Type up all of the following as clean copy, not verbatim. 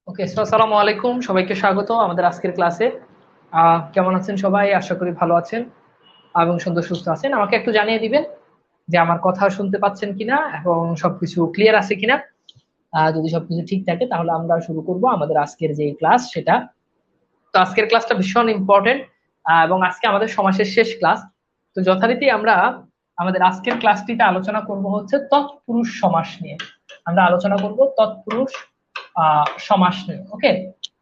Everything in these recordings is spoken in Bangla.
ওকে, আসসালামু আলাইকুম, সবাইকে স্বাগত আমাদের আজকের ক্লাসে। কেমন আছেন সবাই? আশা করি ভালো আছেন এবং সুন্দর সুস্থ আছেন। আমাকে একটু জানিয়ে দিবেন যে আমার কথা শুনতে পাচ্ছেন কিনা এবং সবকিছু ক্লিয়ার আছে কিনা। যদি সবকিছু ঠিক থাকে তাহলে আমরা শুরু করব আমাদের আজকের যে ক্লাস সেটা। তো আজকের ক্লাসটা ভীষণ ইম্পর্টেন্ট এবং আজকে আমাদের সমাসের শেষ ক্লাস। তো যথারীতি আমরা আমাদের আজকের ক্লাসটিতে আলোচনা করব হচ্ছে তৎপুরুষ সমাস নিয়ে। আমরা আলোচনা করব তৎপুরুষ সমাস নিয়ে। ওকে,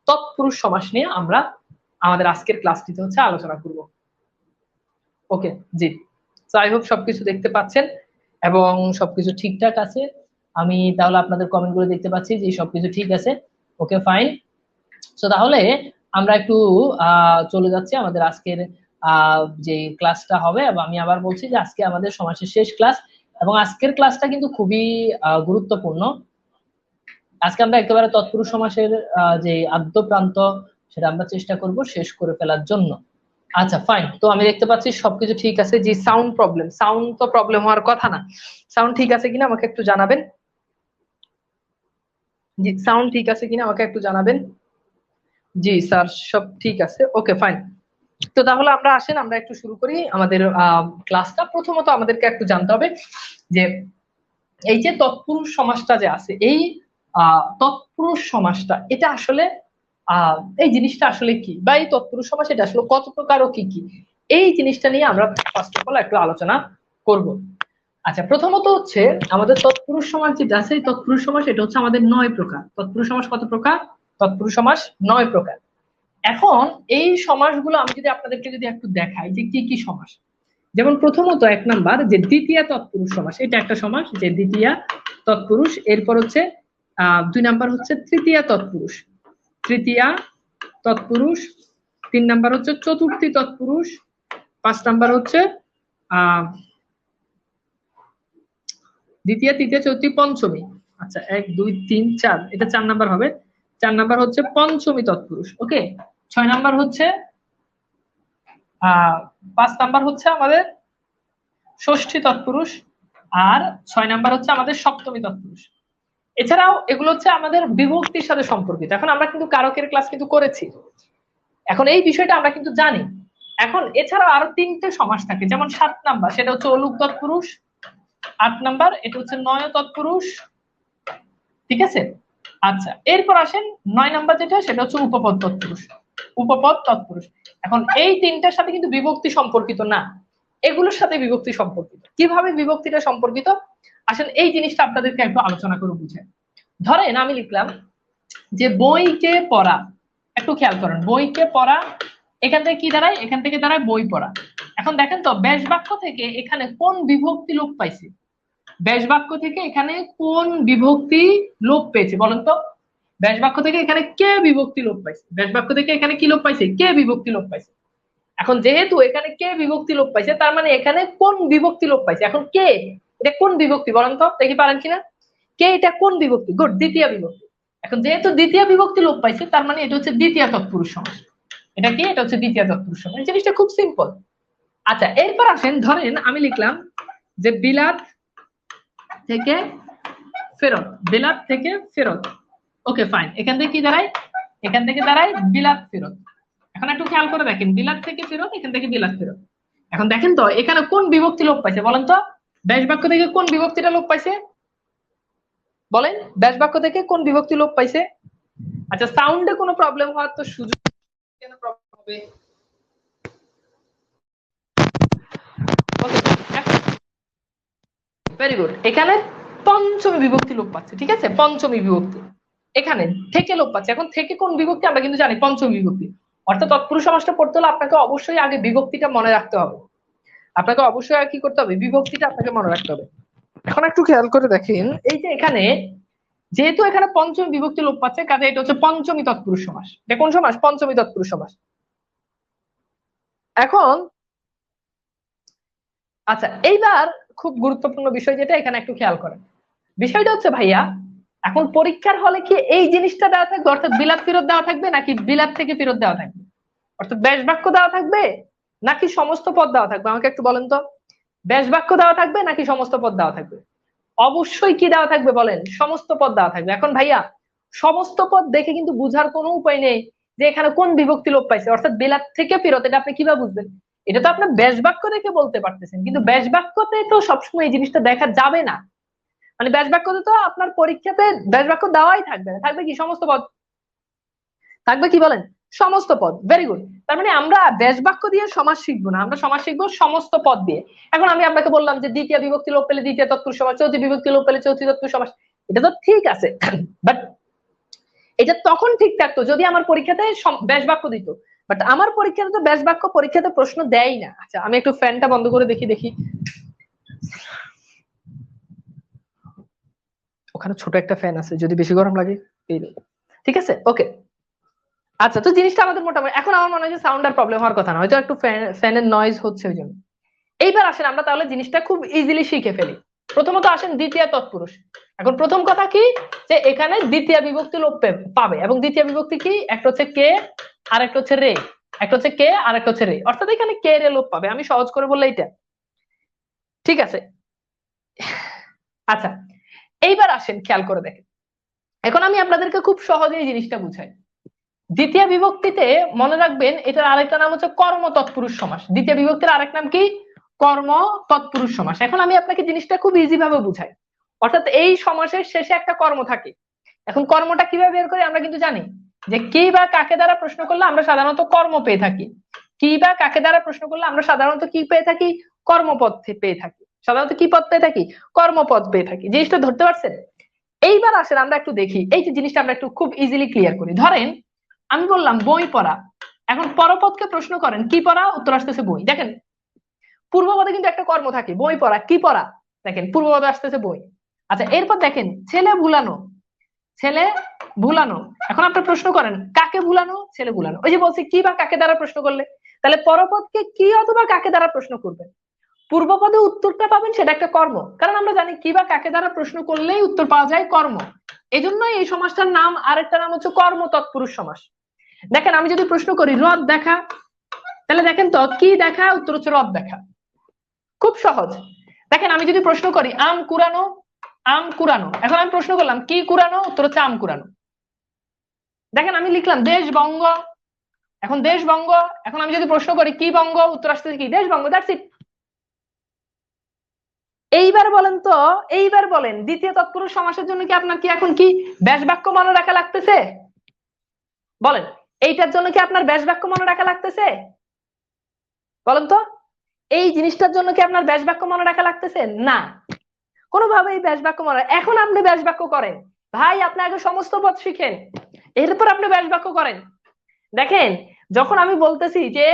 তৎপুরুষ সমাস নিয়ে আমরা আমাদের আজকের ক্লাসটিতে হচ্ছে আলোচনা করব। ওকে, জি, আই হোপ সবকিছু দেখতে পাচ্ছেন এবং সবকিছু ঠিকঠাক আছে। আমি তাহলে আপনাদের কমেন্ট করে দেখতে পাচ্ছি যে সবকিছু ঠিক আছে। ওকে, ফাইন। তো তাহলে আমরা একটু চলে যাচ্ছি আমাদের আজকের যে ক্লাসটা হবে। এবং আমি আবার বলছি যে আজকে আমাদের সমাজের শেষ ক্লাস এবং আজকের ক্লাসটা কিন্তু খুবই গুরুত্বপূর্ণ। আজকে আমরা একেবারে তৎপুরুষ সমাসের যে আদ্য প্রান্ত সেটা আমরা চেষ্টা করব শেষ করে ফেলার জন্য। আচ্ছা, ফাইন। তো আমি দেখতে পাচ্ছি সবকিছু ঠিক আছে। জি, সাউন্ড তো প্রবলেম হওয়ার কথা না। সাউন্ড ঠিক আছে কিনা আমাকে একটু জানাবেন। জি, সাউন্ড ঠিক আছে কিনা আমাকে একটু জানাবেন। জি স্যার, সব ঠিক আছে। ওকে, ফাইন। তো তাহলে আমরা আসেন আমরা একটু শুরু করি আমাদের ক্লাসটা। প্রথমত আমাদেরকে একটু জানতে হবে যে এই যে তৎপুরুষ সমাসটা যে আছে, এই তৎপুরুষ সমাসটা এটা আসলে এই জিনিসটা আসলে কি, বা এই তৎপুরুষ সমাস এটা আসলে কত প্রকার ও কি কি, এই জিনিসটা নিয়ে আমরা ফার্স্ট অফ অল একটু আলোচনা করব। আচ্ছা, প্রথমত হচ্ছে আমাদের তৎপুরুষ সমাস যেটা আছে, এই তৎপুরুষ সমাস এটা হচ্ছে আমাদের 9 প্রকার। তৎপুরুষ সমাস কত প্রকার? তৎপুরুষ সমাস 9 প্রকার। এখন এই সমাসগুলো আমি যদি আপনাদেরকে যদি একটু দেখাই যে কি কি সমাস। যেমন প্রথমত 1 নাম্বার যে দ্বিতীয় তৎপুরুষ সমাস, এটা একটা সমাস যে দ্বিতীয় তৎপুরুষ। এরপর হচ্ছে 2 নাম্বার হচ্ছে তৃতীয়া তৎপুরুষ, তৃতীয়া তৎপুরুষ। 3 নাম্বার হচ্ছে চতুর্থী তৎপুরুষ। 5 নাম্বার হচ্ছে দ্বিতীয়, তৃতীয়, চতুর্থী, পঞ্চমী। আচ্ছা, 1 2 3 4, এটা 4 নাম্বার হবে। 4 নাম্বার হচ্ছে পঞ্চমী তৎপুরুষ। ওকে, 6 নাম্বার হচ্ছে 5 নাম্বার হচ্ছে আমাদের ষষ্ঠী তৎপুরুষ। আর 6 নাম্বার হচ্ছে আমাদের সপ্তমী তৎপুরুষ। এছাড়াও এগুলো হচ্ছে আমাদের বিভক্তির সাথে সম্পর্কিত। এখন আমরা কিন্তু কারকের ক্লাস কিন্তু করেছি, এখন এই বিষয়টা আমরা কিন্তু জানি। এখন এছাড়াও আরো 3টে সমাস থাকে, যেমন 7 নাম্বার সেটা হচ্ছে অলুক তৎপুরুষ। 8 নাম্বার এটা হচ্ছে নয় তৎপুরুষ। ঠিক আছে। আচ্ছা, এরপর আসেন 9 নাম্বার যেটা সেটা হচ্ছে উপপদ তৎপুরুষ। উপপদ তৎপুরুষ। এখন এই 3টার সাথে কিন্তু বিভক্তি সম্পর্কিত না, এগুলোর সাথে বিভক্তি সম্পর্কিত। কিভাবে বিভক্তিটা সম্পর্কিত আসেন এই জিনিসটা আপনাদেরকে একটু আলোচনা করে বুঝে। ধরেন আমি লিখলাম যে বইকে পড়া। একটু খেয়াল করেন, বইকে পড়া এখান থেকে কি দাঁড়ায়? এখান থেকে দাঁড়ায় বই পড়া। এখন দেখেন তো ব্যাস বাক্য থেকে এখানে কোন বিভক্তি লোপ পাইছে? ব্যাস বাক্য থেকে এখানে কোন বিভক্তি লোপ পেয়েছে বলেন তো? ব্যাস বাক্য থেকে এখানে কে বিভক্তি লোপ পাইছে? ব্যাস বাক্য থেকে এখানে কি লোপ পাইছে? কে বিভক্তি লোপ পাইছে। এখন যেহেতু এখানে কে বিভক্তি লোপ পাইছে, তার মানে এখানে কোন বিভক্তি লোপ পাইছে। এখন কে, এটা কোন বিভক্তি বলেন তো, দেখি পারেন কিনা। কে, এটা কোন বিভক্তি? গুড, দ্বিতীয় বিভক্তি। এখন যেহেতু দ্বিতীয় বিভক্তি লোপ পাইছে, তার মানে এটা হচ্ছে দ্বিতীয় তৎপুরুষ সমাস। এটা কি? এটা হচ্ছে দ্বিতীয় তৎপুরুষ সমাস। জিনিসটা খুব সিম্পল। আচ্ছা, এরপর আসেন, ধরেন আমি লিখলাম যে বিলাত থেকে ফেরত, বিলাত থেকে ফেরত। ওকে, ফাইন। এখান থেকে কি দাঁড়ায়? এখান থেকে দাঁড়ায় বিলাত ফেরত। এখন একটু খেয়াল করে দেখেন, বিলাত থেকে ফেরত, এখান থেকে বিলাত ফেরত। এখন দেখেন তো এখানে কোন বিভক্তি লোপ পাইছে বলেন তো? ব্যাস বাক্য থেকে কোন বিভক্তিটা লোপ পাইছে বলেন? ব্যাস বাক্য থেকে কোন বিভক্তি লোপ পাইছে? আচ্ছা, সাউন্ডে কোনো প্রবলেম হওয়ার তো সুযোগ, কেন প্রবলেম হবে? Very good. এখানে পঞ্চমী বিভক্তি লোপ পাচ্ছে। ঠিক আছে, পঞ্চমী বিভক্তি এখানে থেকে লোপ পাচ্ছে। এখন থেকে কোন বিভক্তি আমরা কিন্তু জানি, পঞ্চমী বিভক্তি। অর্থাৎ তৎপুরুষ সমাসটা পড়তে হলে আপনাকে অবশ্যই আগে বিভক্তিটা মনে রাখতে হবে। আপনাকে অবশ্যই কি করতে হবে? বিভক্তিটা আপনাকে মনে রাখতে হবে। এখন একটু খেয়াল করে দেখেন, এই যে এখানে যেহেতু এখানে পঞ্চমী বিভক্তি লোপ পাচ্ছে, কাজে এটা হচ্ছে পঞ্চমী তৎপুরুষ সমাস। এটা কোন সমাস? পঞ্চমী তৎপুরুষ সমাস। এখন আচ্ছা, এইবার খুব গুরুত্বপূর্ণ বিষয় যেটা এখানে একটু খেয়াল করেন। বিষয়টা হচ্ছে ভাইয়া, এখন পরীক্ষার হলে কি এই জিনিসটা দেওয়া থাকবে, অর্থাৎ বিলাত ফেরত দেওয়া থাকবে, নাকি বিলাত থেকে ফেরত দেওয়া থাকবে? অর্থাৎ ব্যাস বাক্য দেওয়া থাকবে নাকি সমস্ত পদ দেওয়া থাকবে? আমাকে একটু বলেন তো, ব্যাস বাক্য দেওয়া থাকবে নাকি সমস্ত পদ দেওয়া থাকবে? অবশ্যই কি দেওয়া থাকবে বলেন? সমস্ত পদ দেওয়া থাকবে। এখন ভাইয়া সমস্ত পদ দেখে কিন্তু বুঝার কোনো উপায় নেই যে এখানে কোন বিভক্তি লোপ পাইছে, অর্থাৎ বেলার থেকে ফেরত, এটা আপনি কিভাবে বুঝবেন? এটা তো আপনার ব্যাস বাক্য দেখে বলতে পারতেছেন, কিন্তু ব্যাস বাক্যতে তো সবসময় এই জিনিসটা দেখা যাবে না। মানে ব্যাস বাক্যতে তো আপনার পরীক্ষাতে ব্যাস বাক্য দেওয়াই থাকবে না, থাকবে কি সমস্ত পদ, থাকবে কি বলেন সমস্ত পদ। Very good. তার মানে আমরা ব্যাস বাক্য দিয়ে সমাজ শিখবো না, আমরা সমাজ শিখবো সমস্ত পদ দিয়ে। এখন আমি আপনাকে বললাম যে দ্বিতীয় বিভক্তি লোপ পেলে দ্বিতীয় তৎপুরুষ সমাস, চতুর্থী বিভক্তি লোপ পেলে চতুর্থী তৎপুরুষ সমাস, এটা তো ঠিক আছে, বাট এটা তখন ঠিক থাকতো যদি আমার পরীক্ষাতে ব্যাস বাক্য দিত, বাট আমার পরীক্ষাতে তো ব্যাস বাক্য পরীক্ষাতে প্রশ্ন দেয় না। আচ্ছা আমি একটু ফ্যানটা বন্ধ করে দেখি ওখানে ছোট একটা ফ্যান আছে, যদি বেশি গরম লাগে এই, ঠিক আছে ওকে। আচ্ছা তো জিনিসটা আমাদের মোটামুটি, এখন আমার মনে হয় যে সাউন্ড আর প্রবলেম হওয়ার কথা না, হয়তো একটু ফ্যানের নয়েজ হচ্ছে ওই জন্য। এইবার আসেন আমরা তাহলে জিনিসটা খুব ইজিলি শিখে ফেলি। প্রথমত আসেন দ্বিতীয় তৎপুরুষ। এখন প্রথম কথা কি, যে এখানে দ্বিতীয় বিভক্তি লোপ পাবে, এবং দ্বিতীয় বিভক্তি কি, একটা হচ্ছে কে আর একটা হচ্ছে রে, একটা হচ্ছে কে আর একটা হচ্ছে রে, অর্থাৎ এখানে কে রে লোপ পাবে, আমি সহজ করে বললে এটা ঠিক আছে। আচ্ছা এইবার আসেন খেয়াল করে দেখেন, এখন আমি আপনাদেরকে খুব সহজেই জিনিসটা বুঝাই। দ্বিতীয় বিভক্তিতে মনে রাখবেন এটার আরেকটা নাম হচ্ছে কর্ম তৎপুরুষ সমাস। দ্বিতীয় বিভক্তির আরেক নাম কি, কর্ম তৎপুরুষ সমাস। এখন আমি আপনাকে জিনিসটা খুব ইজি ভাবে বুঝাই, অর্থাৎ এই সমাসের শেষে একটা কর্ম থাকে। এখন কর্মটা কিভাবে বের করি, আমরা কিন্তু জানি যে কি বা কাকে দ্বারা প্রশ্ন করলে আমরা সাধারণত কর্ম পেয়ে থাকি, কি বা কাকে দ্বারা প্রশ্ন করলে আমরা সাধারণত কি পেয়ে থাকি, কর্মপদ পেয়ে থাকি, সাধারণত কি পদ পেয়ে থাকি, কর্মপদ পেয়ে থাকি। জিনিসটা ধরতে পারছেন? এইবার আসেন আমরা একটু দেখি এই যে জিনিসটা আমরা একটু খুব ইজিলি ক্লিয়ার করি। ধরেন আমি বললাম বই পড়া, এখন পরপদকে প্রশ্ন করেন কি পড়া, উত্তর আসতেছে বই। দেখেন পূর্বপদে কিন্তু একটা কর্ম থাকে, বই পড়া, কি পড়া, দেখেন পূর্বপদে আসতেছে বই। আচ্ছা এরপর দেখেন ছেলে ভুলানো, ছেলে ভুলানো, এখন আপনি প্রশ্ন করেন কাকে ভুলানো, ছেলে ভুলানো। ওই যে বলছি কি বা কাকে দ্বারা প্রশ্ন করলে, তাহলে পরপদকে কি অথবা কাকে দ্বারা প্রশ্ন করবেন, পূর্বপদে উত্তরটা পাবেন সেটা একটা কর্ম, কারণ আমরা জানি কি বা কাকে দ্বারা প্রশ্ন করলেই উত্তর পাওয়া যায় কর্ম। এই জন্যই এই সমাসটার নাম, আরেকটা নাম হচ্ছে কর্ম তৎপুরুষ সমাস। দেখেন আমি যদি প্রশ্ন করি রথ দেখা, তাহলে দেখেন তো কি দেখা, উত্তর হচ্ছে রথ দেখা, খুব সহজ। দেখেন আমি যদি প্রশ্ন করি আম কুড়ানো, আম কুড়ানো, এখন আমি প্রশ্ন করলাম কি কুড়ানো, উত্তর হচ্ছে আম কুড়ানো। দেখেন আমি লিখলাম দেশবঙ্গ, এখন দেশবঙ্গ, এখন আমি যদি প্রশ্ন করি কি বঙ্গ, উত্তর আসতেছে কি দেশবঙ্গ, দ্যাটস ইট। এইবার বলেন তো, এইবার বলেন দ্বিতীয় তৎপুরুষ সমাসের জন্য কি আপনার কি এখন কি ব্যাস বাক্য মনে রাখা লাগতেছে? বলেন এইটার জন্য কি আপনার ব্যাস বাক্য মনে রাখা লাগতেছে? বলেন তো এই জিনিসটার জন্য কি আপনার ব্যাস বাক্য মনে রাখা লাগতেছে? না, কোনোভাবেই ব্যাস বাক্য মনে। এখন আপনি ব্যাস বাক্য করেন ভাই, আপনি আগে সমস্ত পদ শিখেন, এরপর আপনি ব্যাস বাক্য করেন। দেখেন যখন আমি বলতেছি যে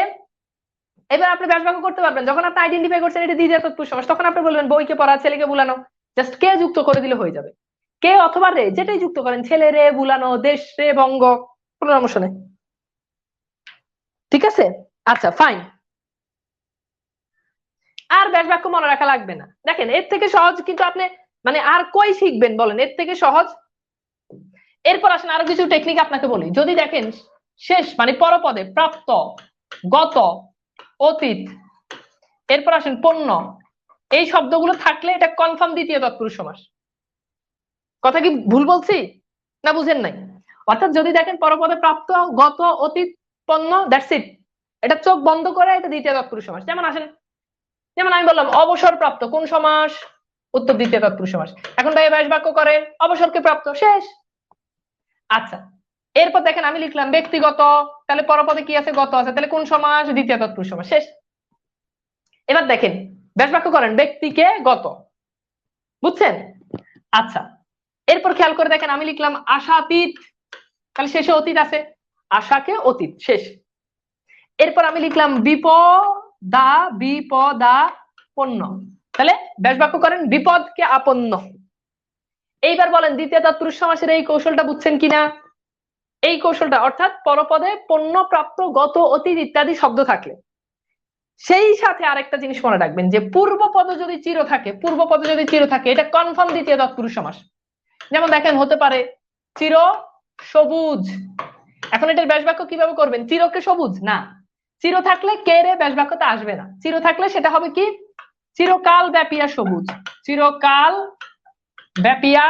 এবার আপনি ব্যাস বাক্য করতে পারবেন, যখন আপনি আইডেন্টিফাই করছেন এটা দ্বিতীয় তৎপুরুষ সমাস, তখন আপনি বলবেন বইকে পড়া, ছেলেকে বুলানো, জাস্ট কে যুক্ত করে দিলে হয়ে যাবে, কে অথবা রে, যেটাই যুক্ত করেন, ছেলে রে বুলানো, দেশ রে বঙ্গ, কোনো সমস্যা নেই, ঠিক আছে। আচ্ছা ফাইন, আর ব্যাস বাক্য মনে রাখা লাগবে না। দেখেন এর থেকে সহজ কিন্তু আপনি মানে আর কই শিখবেন বলেন এর থেকে সহজ? এরপর আসেন আরো কিছু টেকনিক আপনাকে বলি। যদি দেখেন শেষ মানে পরপদে প্রাপ্ত, গত, অতীত, এরপর আসেন পণ্য, এই শব্দগুলো থাকলে এটা কনফার্ম দ্বিতীয় তৎপুরুষ সমাস। কথা কি ভুল বলছি না বুঝেন নাই? অর্থাৎ যদি দেখেন পরপদে প্রাপ্ত, গত, অতীত, পণ্য, দ্যাটস ইট, এটা চোখ বন্ধ করে এটা দ্বিতীয় তৎপুরুষ সমাস। যেমন আসেন, যেমন আমি বললাম অবসর প্রাপ্ত কোন সমাস, উত্তর দ্বিতীয় তৎপুরুষ সমাস। এখন ভাই ব্যাস বাক্য করেন অবসরকে প্রাপ্ত, শেষ। আচ্ছা এরপর দেখেন আমি লিখলাম ব্যক্তিগত, তাহলে পরপদে কি আছে, গত আছে, তাহলে কোন সমাস, দ্বিতীয় তৎপুরুষ সমাস, শেষ। এবার দেখেন ব্যাস বাক্য করেন ব্যক্তিকে গত, বুঝছেন? আচ্ছা এরপর খেয়াল করে দেখেন আমি লিখলাম আশাতীত, তাহলে শেষে অতীত আছে, আশাকে অতীত, শেষ। এরপর আমি লিখলাম বিপদা, বিপদা পণ্য, তাহলে ব্যাস বাক্য করেন বিপদকে আপন্ন। এইবার বলেন দ্বিতীয় তৎপুরুষ সমাসের এই কৌশলটা বুঝছেন কিনা? এই কৌশলটা অর্থাৎ পরপদে পণ্য, প্রাপ্ত, গত, অতীত ইত্যাদি শব্দ থাকলে সেই সাথে আরেকটা জিনিস মনে রাখবেন যে পূর্বপদ যদি চির থাকে, পূর্বপদ যদি চির থাকে এটা কনফার্ম দ্বিতীয় তৎপুরুষ সমাস। যেমন দেখেন হতে পারে চির সবুজ, এখন এটার ব্যাস বাক্য কিভাবে করবেন, চিরকে সবুজ না, চির থাকলে কে রে ব্যাস বাক্যতে আসবে না, চির থাকলে সেটা হবে কি চিরকাল ব্যাপিয়া সবুজ, চিরকাল ব্যাপিয়া,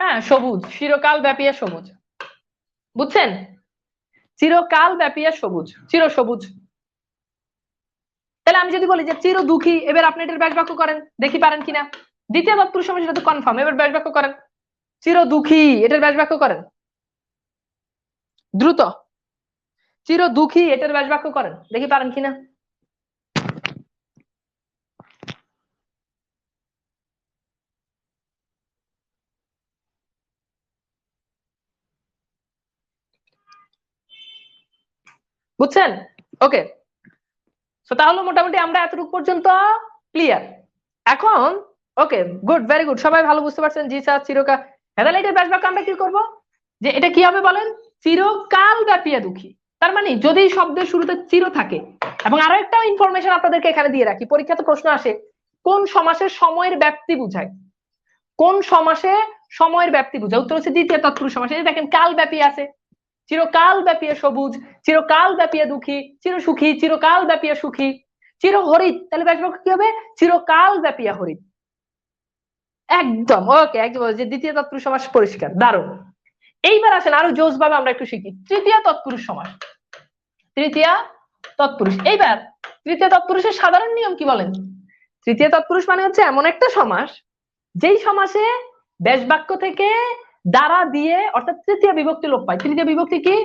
হ্যাঁ, সবুজ, চিরকাল ব্যাপী সবুজ। বুঝছেন? চিরকাল ব্যাপী সবুজ, চির সবুজ। তাহলে আমি যদি বলি যে চির দুঃখী, এবার আপনি এটার ব্যাস বাক্য করেন, দেখি পারেন কিনা। দ্বিতীয় তৎপুরুষ সমাস, সেটা তো কনফার্ম। এবার ব্যাস বাক্য করেন, চির দুঃখী, এটার ব্যাস বাক্য করেন দ্রুত। চির দুঃখী, এটার ব্যাস বাক্য করেন, দেখি পারেন কিনা। বুঝছেন? ওকে, তাহলে মোটামুটি আমরা এতটুকু পর্যন্ত ক্লিয়ার। এখন ওকে, গুড, ভেরি গুড, সবাই ভালো বুঝতে পারছেন। জি স্যার, চিরকাল। তাহলে এটার ব্যাস বাক্য আমরা কি করব, যে এটা কি হবে বলেন? চিরকাল ব্যাপী দুঃখী। তার মানে যদি শব্দের শুরুতে চির থাকে, এবং আরো একটা ইনফরমেশন আপনাদেরকে এখানে দিয়ে রাখি, পরীক্ষাতে প্রশ্ন আসে কোন সমাসে সময়ের ব্যাপ্তি বুঝায়, কোন সমাসে সময়ের ব্যাপ্তি বুঝায়। উত্তর হচ্ছে দ্বিতীয় তৎপুরুষ সমাস। এই দেখেন, কাল ব্যাপী আছে, চিরকাল ব্যাপী সবুজ, চিরকাল ব্যাপী দুঃখী, চির সুখী, চিরকাল ব্যাপী সুখী, চির হরিত। তাহলে ব্যাস বাক্য কি হবে? চিরকাল ব্যাপী হরিত। একদম ওকে, একদম, যে দ্বিতীয় তৎপুরুষ সমাস পরিষ্কার, দারুণ। এইবার আসেন আরো জোস ভাবে আমরা একটু শিখি তৃতীয় তৎপুরুষ সমাস। তৃতীয় তৎপুরুষ, এইবার তৃতীয় তৎপুরুষের সাধারণ নিয়ম কি বলেন? তৃতীয় তৎপুরুষ মানে হচ্ছে এমন একটা সমাস, যেই সমাসে ব্যাস বাক্য থেকে দ্বারা দিয়ে, অর্থাৎ তৃতীয় বিভক্তি লোপ পায়। তৃতীয় বিভক্তি কি?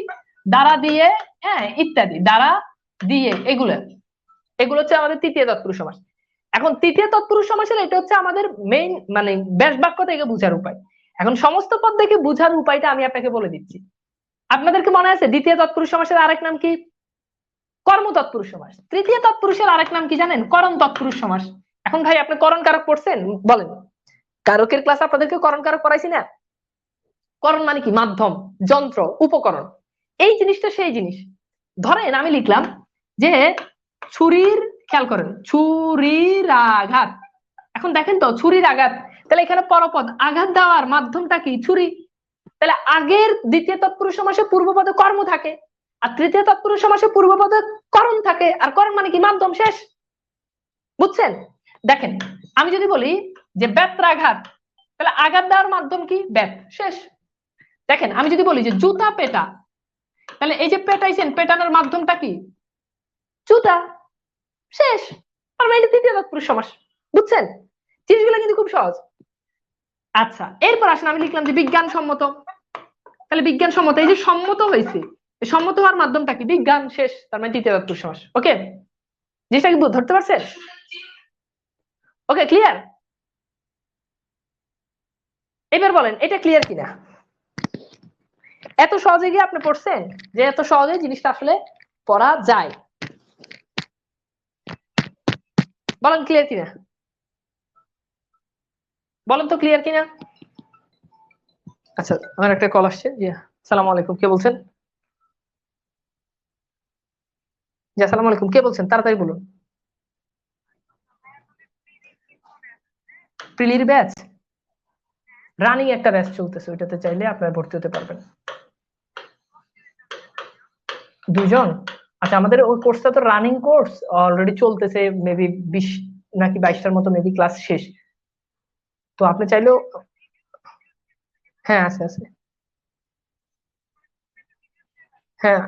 দ্বারা দিয়ে, হ্যাঁ, ইত্যাদি, দ্বারা দিয়ে, এগুলো এগুলো হচ্ছে আমাদের তৃতীয় তৎপুরুষ সমাস। এখন তৃতীয় তৎপুরুষ সমাসের এটা হচ্ছে আমাদের মেইন, মানে ব্যাস বাক্য থেকে বুঝার উপায়। এখন সমস্ত পদ দেখে বুঝার উপায়টা আমি আপনাকে বলে দিচ্ছি। আপনাদেরকে মনে আছে দ্বিতীয় তৎপুরুষ সমাসের আরেক নাম কি? কর্ম তৎপুরুষ সমাস। তৃতীয় তৎপুরুষের আরেক নাম কি জানেন? করণ তৎপুরুষ সমাস। এখন ভাই, আপনি করণ কারক পড়ছেন? বলেন, কারকের ক্লাস আপনাদেরকে করণ কারক পড়াইছি না? করণ মানে কি? মাধ্যম, যন্ত্র, উপকরণ। এই জিনিসটা সেই জিনিস। ধরেন আমি লিখলাম যে ছুরির, খেয়াল করেন, ছুরির আঘাত। এখন দেখেন তো, ছুরির আঘাত, তাহলে এখানে পরপদ, আঘাত দেওয়ার মাধ্যমটা কি? ছুরি। তাহলে আগের দ্বিতীয় তৎপুরুষ সমাসে পূর্বপদে কর্ম থাকে, আর তৃতীয় তৎপুরুষ সমাসে পূর্বপদে করণ থাকে। আর করণ মানে কি? মাধ্যম, শেষ। বুঝছেন? দেখেন, আমি যদি বলি যে বেত্রাঘাত, তাহলে আঘাত দেওয়ার মাধ্যম কি? বেত, শেষ। দেখেন, আমি যদি বলি যে জুতা পেটা, তাহলে এই যে পেটাইছেন, পেটানোর মাধ্যমটা কি? জুতা, শেষ। আর মানে তৃতীয় তৎপুরুষ সমাস। বুঝছেন? জিনিসগুলো কিন্তু খুব সহজ। আচ্ছা, এরপর আসেন, আমি লিখলাম যে বিজ্ঞানসম্মত। তাহলে বিজ্ঞানসম্মত, এই যে সম্মত হয়েছে, সম্মত হওয়ার মাধ্যমটা কি? বিজ্ঞান, শেষ। তার মানে তৃতীয় তৎপুরুষ সমাস। ওকে, জিনিসটা কি ধরতে পারছেন? ওকে, ক্লিয়ার? এবার বলেন এটা ক্লিয়ার কিনা। এত সহজে গিয়ে আপনি পড়ছেন যে এত সহজে জিনিসটা আসলে পড়া যায়? বলেন ক্লিয়ার কিনা, বলেন তো ক্লিয়ার কিনা। আচ্ছা, আমার একটা কল আসছে। জি, আসসালামু আলাইকুম, কে বলছেন? জি, আসসালামু আলাইকুম, কে বলছেন? তাড়াতাড়ি বলুন। প্রিলির ব্যাচ, রানিং একটা ব্যাচ চলতেছে, ওইটাতে চাইলে আপনারা ভর্তি হতে পারবেন। দুজন? আচ্ছা, আমাদের ওই কোর্সটা তো রানিং কোর্স, অলরেডি চলতেছে, মেবি 20 নাকি 22টার মতো মেবি ক্লাস শেষ। তো আপনি চাইলেও, হ্যাঁ আছে আছে, হ্যাঁ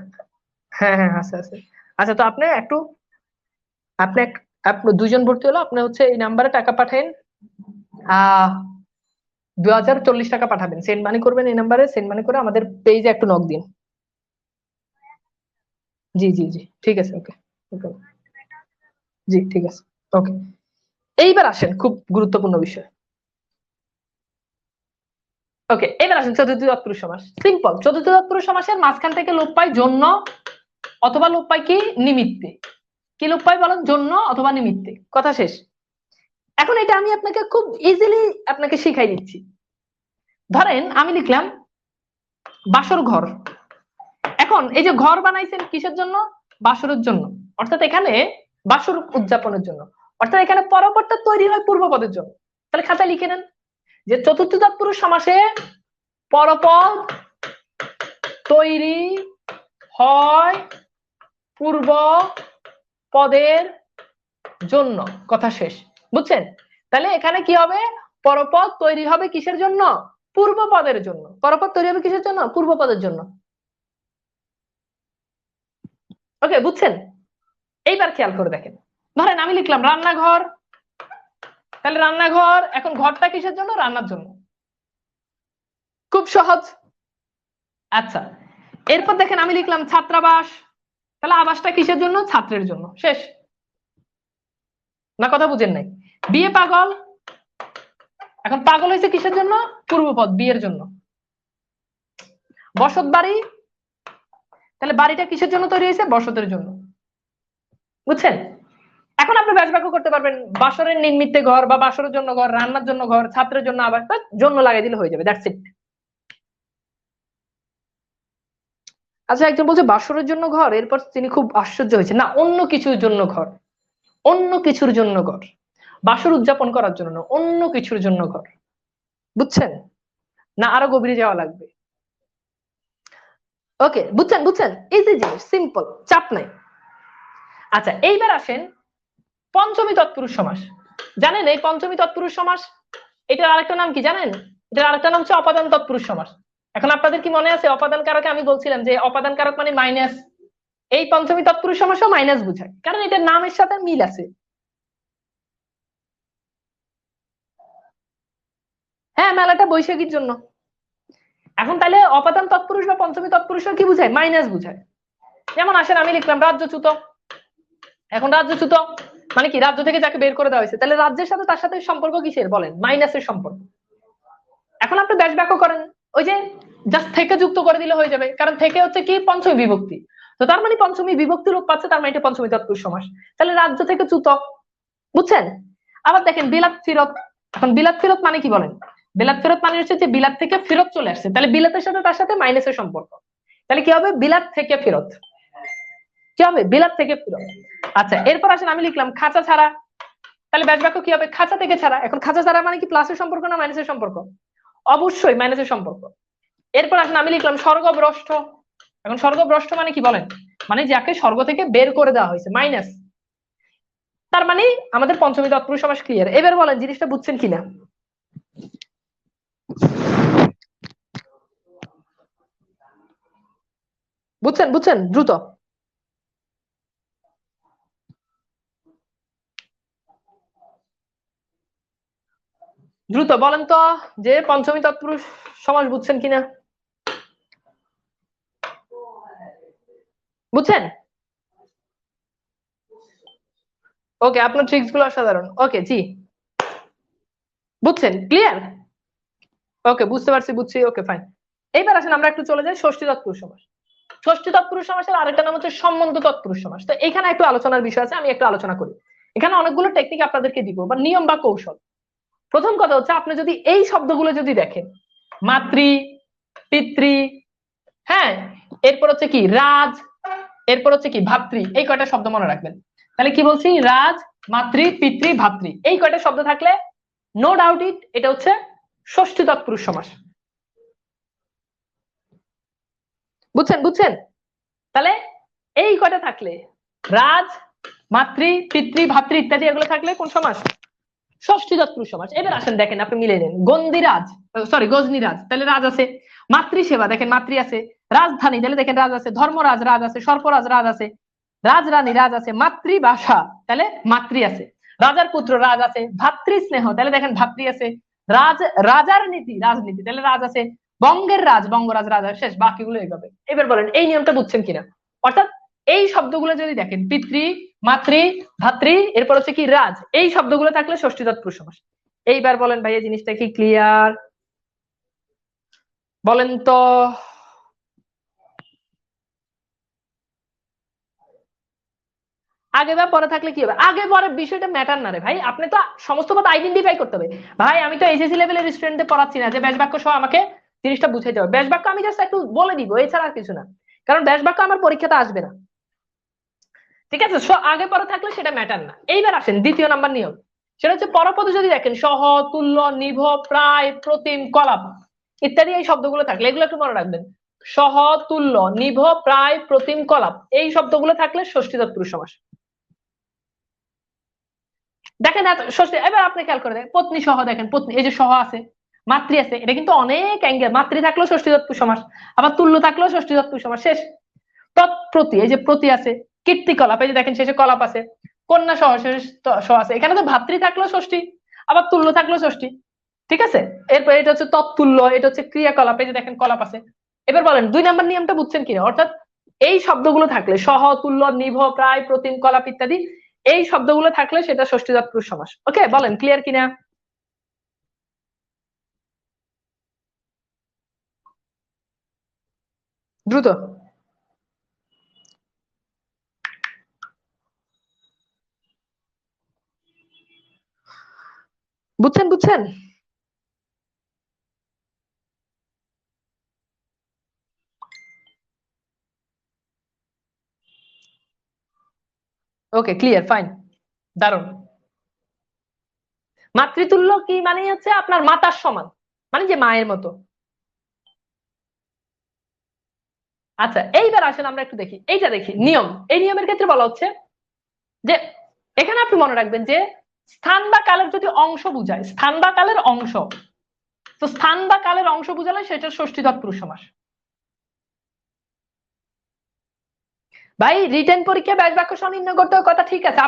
হ্যাঁ হ্যাঁ আছে আছে। আচ্ছা, তো আপনি একটু, আপনি আপনি দুইজন ভর্তি হলো, আপনি হচ্ছে এই নাম্বারে টাকা পাঠান, 2040 টাকা পাঠাবেন, সেন্ড মানি করবেন এই নাম্বারে, সেন্ড মানি করে আমাদের পেজে একটু নক দিন। জি জি জি, ঠিক আছে, ওকে ওকে, জি ঠিক আছে, ওকে। এইবার আসেন খুব গুরুত্বপূর্ণ বিষয়। ওকে, এবার আসেন চতুর্থ তৎপুরুষ সমাস। সিম্পল, চতুর্থ তৎপুরুষ সমাসের মাঝখান থেকে লোপ পায় জন্য, অথবা লোপ পায় কি? নিমিত্তে। কি লোপ পায় বলেন? জন্য অথবা নিমিত্তে, কথা শেষ। এখন এটা আমি আপনাকে খুব ইজিলি আপনাকে শিখাই দিচ্ছি। ধরেন আমি লিখলাম বাসর ঘর। এখন এই যে ঘর বানাইছেন কিসের জন্য? বাসরের জন্য। অর্থাৎ এখানে বাসর উদযাপনের জন্য, অর্থাৎ এখানে পরপরটা তৈরি হয় পূর্বপদের জন্য। তাহলে খাতায় লিখে নেন যে চতুর্থ তৎপুরুষ সমাসে পরপদ তৈরি হয় পূর্ব পদের জন্য, কথা শেষ। বুঝছেন? তাহলে এখানে কি হবে? পরপদ তৈরি হবে কিসের জন্য? পূর্ব পদের জন্য। পরপদ তৈরি হবে কিসের জন্য? পূর্ব পদের জন্য। ওকে, বুঝছেন? এইবার খেয়াল করে দেখেন, ধরেন আমি লিখলাম রান্নাঘর, তাহলে রান্নাঘর, এখন ঘরটা কিসের জন্য? রান্নার জন্য। খুব সহজ। আচ্ছা, এরপর দেখেন আমি লিখলাম ছাত্রাবাস, তাহলে আবাসটা কিসের জন্য? ছাত্রের জন্য। শেষ না? কথা বুঝেন নাই? বিয়ে পাগল, এখন পাগল হয়েছে কিসের জন্য? পূর্বপদ, বিয়ের জন্য। বসত বাড়ি, তাহলে বাড়িটা কিসের জন্য তৈরি হয়েছে? বসতের জন্য। বুঝছেন? এখন আপনি ব্যাস বাক্য করতে পারবেন বাসরের নির্মিতে ঘর, বা বাসরের জন্য ঘর, রান্নার জন্য ঘর, ছাত্রের জন্য আবাস, জন্য লাগাই দিলে হয়ে যাবে। That's it. আচ্ছা, একজন বলছে বাসরের জন্য ঘর, এরপর তিনি খুব আশ্চর্য হয়েছে, না, অন্য কিছুর জন্য ঘর, অন্য কিছুর জন্য ঘর, বাসর উদযাপন করার জন্য না, অন্য কিছুর জন্য ঘর। বুঝছেন না? আরো গভীরে যাওয়া লাগবে? ওকে, বুঝছেন? বুঝছেন? ইজি জিনিস, সিম্পল, চাপ নাই। আচ্ছা, এইবার আসেন পঞ্চমী তৎপুরুষ সমাস। জানেন এই পঞ্চমী তৎপুরুষ সমাস, এটার আরেকটা নাম কি জানেন? এটার আরেকটা নাম হচ্ছে অপাদান তৎপুরুষ সমাস। এখন আপনাদের কি মনে আছে অপাদান কারকে আমি বলছিলাম যে অপাদান কারক মানে মাইনাস? এই পঞ্চমী তৎপুরুষ সমাসও মাইনাস বোঝায়, কারণ এটার নামের সাথে মিল আছে। হ্যাঁ, মেলাটা বৈশাখীর জন্য। এখন তাহলে অপাদান তৎপুরুষ বা পঞ্চমী তৎপুরুষ কি বুঝায়? মাইনাস বুঝায়। যেমন আসেন আমি লিখলাম রাজ্যচ্যুত, এখন রাজ্যচ্যুত মানে কি? রাজ্য থেকে যাকে বের করে দেওয়া হয়েছে, তাহলে রাজ্যের সাথে তার সাথে সম্পর্ক কিসের বলেন? মাইনাসের সম্পর্ক। এখন আপনি ব্যাস বাক্য করেন, ওই যে জাস্ট থেকে যুক্ত করে দিলে হয়ে যাবে, কারণ থেকে হচ্ছে কি? পঞ্চমী বিভক্তি। তো তার মানে পঞ্চমী বিভক্তি রূপ পাচ্ছে, তার মানে এটা পঞ্চমী তৎপুরুষ সমাস। তাহলে রাজ্য থেকে চ্যুত। বুঝছেন? আবার দেখেন বিলাত ফিরত, এখন বিলাত ফেরত মানে কি বলেন? বিলাত ফেরত মানে হচ্ছে যে বিলাত থেকে ফেরত চলে আসছে, তাহলে বিলাতের সাথে তার সাথে মাইনাসের সম্পর্ক। তাহলে কি হবে? বিলাত থেকে ফেরত। কি হবে? বিলাত থেকে ফেরত। আচ্ছা, এরপর আসেন আমি লিখলাম খাঁচা ছাড়া, তাহলে ব্যাস বাক্য কি হবে? খাঁচা থেকে ছাড়া। এখন খাঁচা ছাড়া মানে কি? প্লাসের সম্পর্ক না মাইনাসের সম্পর্ক? অবশ্যই মাইনাসের সম্পর্ক। এরপর আসেন আমি লিখলাম স্বর্গভ্রষ্ট, এখন স্বর্গভ্রষ্ট মানে কি বলেন? মানে যাকে স্বর্গ থেকে বের করে দেওয়া হয়েছে, মাইনাস। তার মানে আমাদের পঞ্চমী তৎপুরুষ সমাস ক্লিয়ার। এবার বলেন জিনিসটা বুঝছেন কিনা? বুঝছেন? বুঝছেন? দ্রুত দ্রুত বলেন তো যে পঞ্চমী তৎপুরুষ সমাস বুঝছেন কিনা? বুঝছেন? ওকে, আপনার ট্রিক্স গুলো অসাধারণ। ওকে, জি, বুঝছেন? ক্লিয়ার? ওকে, বুঝতে পারছি, বুঝছি। ওকে, ফাইন। এইবার আসেন আমরা একটু চলে যাই ষষ্ঠী তৎপুরুষ সমাস। ষষ্ঠী তৎপুরুষ সমাসের আরেকটা নাম হচ্ছে সম্বন্ধ তৎপুরুষ সমাস। তো এখানে একটু আলোচনার বিষয় আছে, আমি একটু আলোচনা করি। এখানে অনেকগুলো টেকনিক আপনাদেরকে দিব, বা নিয়ম বা কৌশল। প্রথম কথা হচ্ছে, আপনি যদি এই শব্দগুলো যদি দেখেন, মাতৃ, পিতৃ, হ্যাঁ, এরপর হচ্ছে কি রাজ, এরপর হচ্ছে কি ভাতৃ, এই কয়টা শব্দ মনে রাখবেন। তাহলে কি বলছি? রাজ, মাতৃ, পিতৃ, ভাতৃ, এই কয়টা শব্দ থাকলে নো ডাউট ইট এটা হচ্ছে ষষ্ঠী তৎপুরুষ সমাস। বুঝছেন? বুঝছেন? তাহলে এই কয়টা থাকলে, রাজ, মাতৃ, পিতৃ, ভাতৃ ইত্যাদি, এগুলো থাকলে কোন সমাস? ষষ্ঠী তৎপুরুষ সমাস। এবার আসেন দেখেন, আপনি মিলে নেন গন্ধিরাজ, সরি গজনীরাজ, তাহলে রাজ আছে। মাতৃসেবা, দেখেন মাতৃ আছে। রাজধানী, তাহলে দেখেন রাজ আছে। ধর্মরাজ রাজ আছে। সর্পরাজ রাজ আছে। রাজরানী রাজ আছে। মাতৃভাষা, তাহলে মাতৃ আছে। রাজার পুত্র রাজ আছে। ভাতৃ স্নেহ, তাহলে দেখেন ভাতৃ আছে। রাজ, রাজার নীতি রাজনীতি, তাহলে রাজ আছে। বঙ্গের রাজ, বঙ্গরাজ রাজা। শেষ, বাকিগুলো এইভাবে। এবার বলেন এই নিয়মটা বুঝছেন কিনা? অর্থাৎ এই শব্দগুলো যদি দেখেন, পিতৃ, মাতৃ, ভাতৃ, এরপর হচ্ছে কি রাজ, এই শব্দগুলো থাকলে ষষ্ঠী তৎপুরুষ সমাস। এইবার বলেন ভাই এই জিনিসটা কি ক্লিয়ার? বলেন তো। আগে বা পরে থাকলে কি হবে? আগে পরে বিষয়টা ম্যাটার না রে ভাই, আপনি তো সমস্ত পদ আইডেন্টিফাই করতে হবে। ভাই আমি তো এইচএসসি লেভেলের স্টুডেন্টদের পড়াচ্ছি না যে ব্যাস বাক্য সহ আমাকে জিনিসটা বুঝাইতে হবে। ব্যাস বাক্য আমি জাস্ট একটু বলে দিব, এছাড়া আর কিছু না। কারণ ব্যাস বাক্য আমার পরীক্ষাতে আসবে না। ঠিক আছে, আগে পরে থাকলে সেটা ম্যাটার না। এইবার আসেন দ্বিতীয় নাম্বার নিয়ম, সেটা হচ্ছে পরপদে যদি দেখেন সহ, তুল্য, নিভ, প্রায়, প্রতিম, কলাপ ইত্যাদি এই শব্দগুলো থাকলে, এগুলো একটু মনে রাখবেন। সহ, তুল্য, নিভ, প্রায়, প্রতিম, কলাপ, এই শব্দগুলো থাকলে ষষ্ঠী তৎপুরুষ সমাস। দেখেন ষষ্ঠী। এবার আপনি খেয়াল করে দেখেন পত্নী সহ, দেখেন পত্নী, এই যে সহ আছে, মাতৃ আছে, এটা কিন্তু অনেক অ্যাঙ্গেল, মাতৃ থাকলেও ষষ্ঠী তৎপুরুষ সমাস, আবার তুল্য থাকলেও ষষ্ঠী তৎপুরুষ সমাস, শেষ। তৎপ্রতি, এই যে প্রতি আছে, কীর্তিকলাপ, এই যে দেখেন শেষে কলাপ আছে, কন্যা সহ শেষে স আছে, এখানে তো ভাতৃ থাকলেও ষষ্ঠী, আবার তুল্য থাকলেও ষষ্ঠী, ঠিক আছে। এরপর এটা হচ্ছে তৎতুল্য, এটা হচ্ছে ক্রিয়াকলাপ, এই যে দেখেন কলাপ আছে। এবার বলেন 2 নম্বর নিয়মটা বুঝছেন কিনা, অর্থাৎ এই শব্দগুলো থাকলে, সহ, তুল্য, নিভ, প্রায়, প্রতিম, কলাপ ইত্যাদি, এই শব্দগুলো থাকলে সেটা ষষ্ঠী তৎপুরুষ সমাস। ওকে, বলেন ক্লিয়ার কিনা? দ্রুত বুঝছেন, বুঝছেন? ওকে, ক্লিয়ার, ফাইন, দারুন। মাতৃতুল্য কি মানে হচ্ছে আপনার মাতার সমান, মানে যে মায়ের মতো। আচ্ছা, এইবার আসেন আমরা একটু দেখি, এইটা দেখি নিয়ম। এই নিয়মের ক্ষেত্রে বলা হচ্ছে যে এখানে আপনি মনে রাখবেন যে স্থান বা কালের যদি অংশ বুঝায়, স্থান বা কালের অংশ, তো স্থান বা কালের অংশ বুঝালে সেটা ষষ্ঠী তৎপুরুষ সমাস। ভাই রিটেন পরীক্ষায় ব্যাস বাক্য সনির্ণয় করতে কথা ঠিক আছে,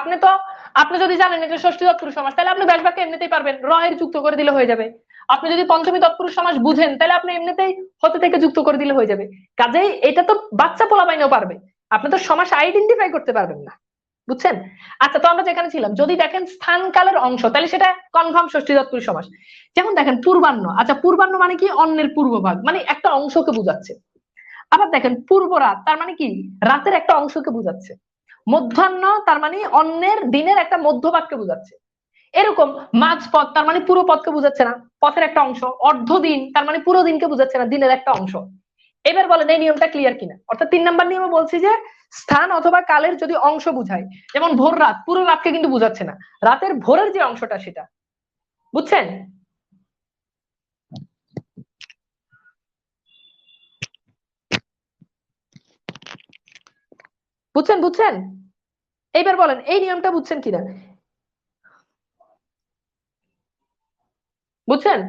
আপনি যদি জানেন এটা ষষ্ঠী তৎপুরুষ সমাস, তাহলে আপনি ব্যাস বাক্য এমনিতেই পারবেন, রহের যুক্ত করে দিলে হয়ে যাবে। আপনি যদি পঞ্চমী তৎপুরুষ সমাস বুঝেন, তাহলে আপনি এমনিতেই হতে থেকে যুক্ত করে দিলে হয়ে যাবে। কাজেই এটা তো বাচ্চা পোলাপাইনও পারবে, আপনি তো সমাস আইডেন্টিফাই করতে পারবেন না, বুঝছেন? আচ্ছা, তো আমরা যেখানে ছিলাম, যদি দেখেন স্থান কালের অংশ, তাহলে সেটা কনফার্ম ষষ্ঠী তৎপুরুষ সমাস। যেমন দেখেন পূর্বাহ্ন, আচ্ছা পূর্বাহ্ন মানে কি? অন্যের পূর্বভাগ, মানে একটা অংশকে বোঝাচ্ছে। আবার দেখেন পূর্ব রাত, তার মানে কি? রাতের একটা অংশকে বোঝাচ্ছে। মধ্যাহ্ন তার মানে অন্যের দিনের একটা মধ্যভাগকে বোঝাচ্ছে। এরকম মাঝপথ, তার মানে পুরো পথকে বোঝাচ্ছে না, পথের একটা অংশ। অর্ধদিন তার মানে পুরো দিনকে বোঝাচ্ছে না, দিনের একটা অংশ। এবার বলেন এই নিয়মটা ক্লিয়ার কিনা? অর্থাৎ 3 নাম্বার নিয়মে বলছি যে স্থান অথবা কালের যদি অংশ বুঝায়, যেমন ভোর রাত, পুরো রাতকে কিন্তু বুঝাচ্ছে না, রাতের ভোরের যে অংশটা সেটা, বুঝছেন? বুঝছেন, বুঝছেন? এইবার বলেন এই নিয়মটা বুঝছেন কিনা, বুঝছেন?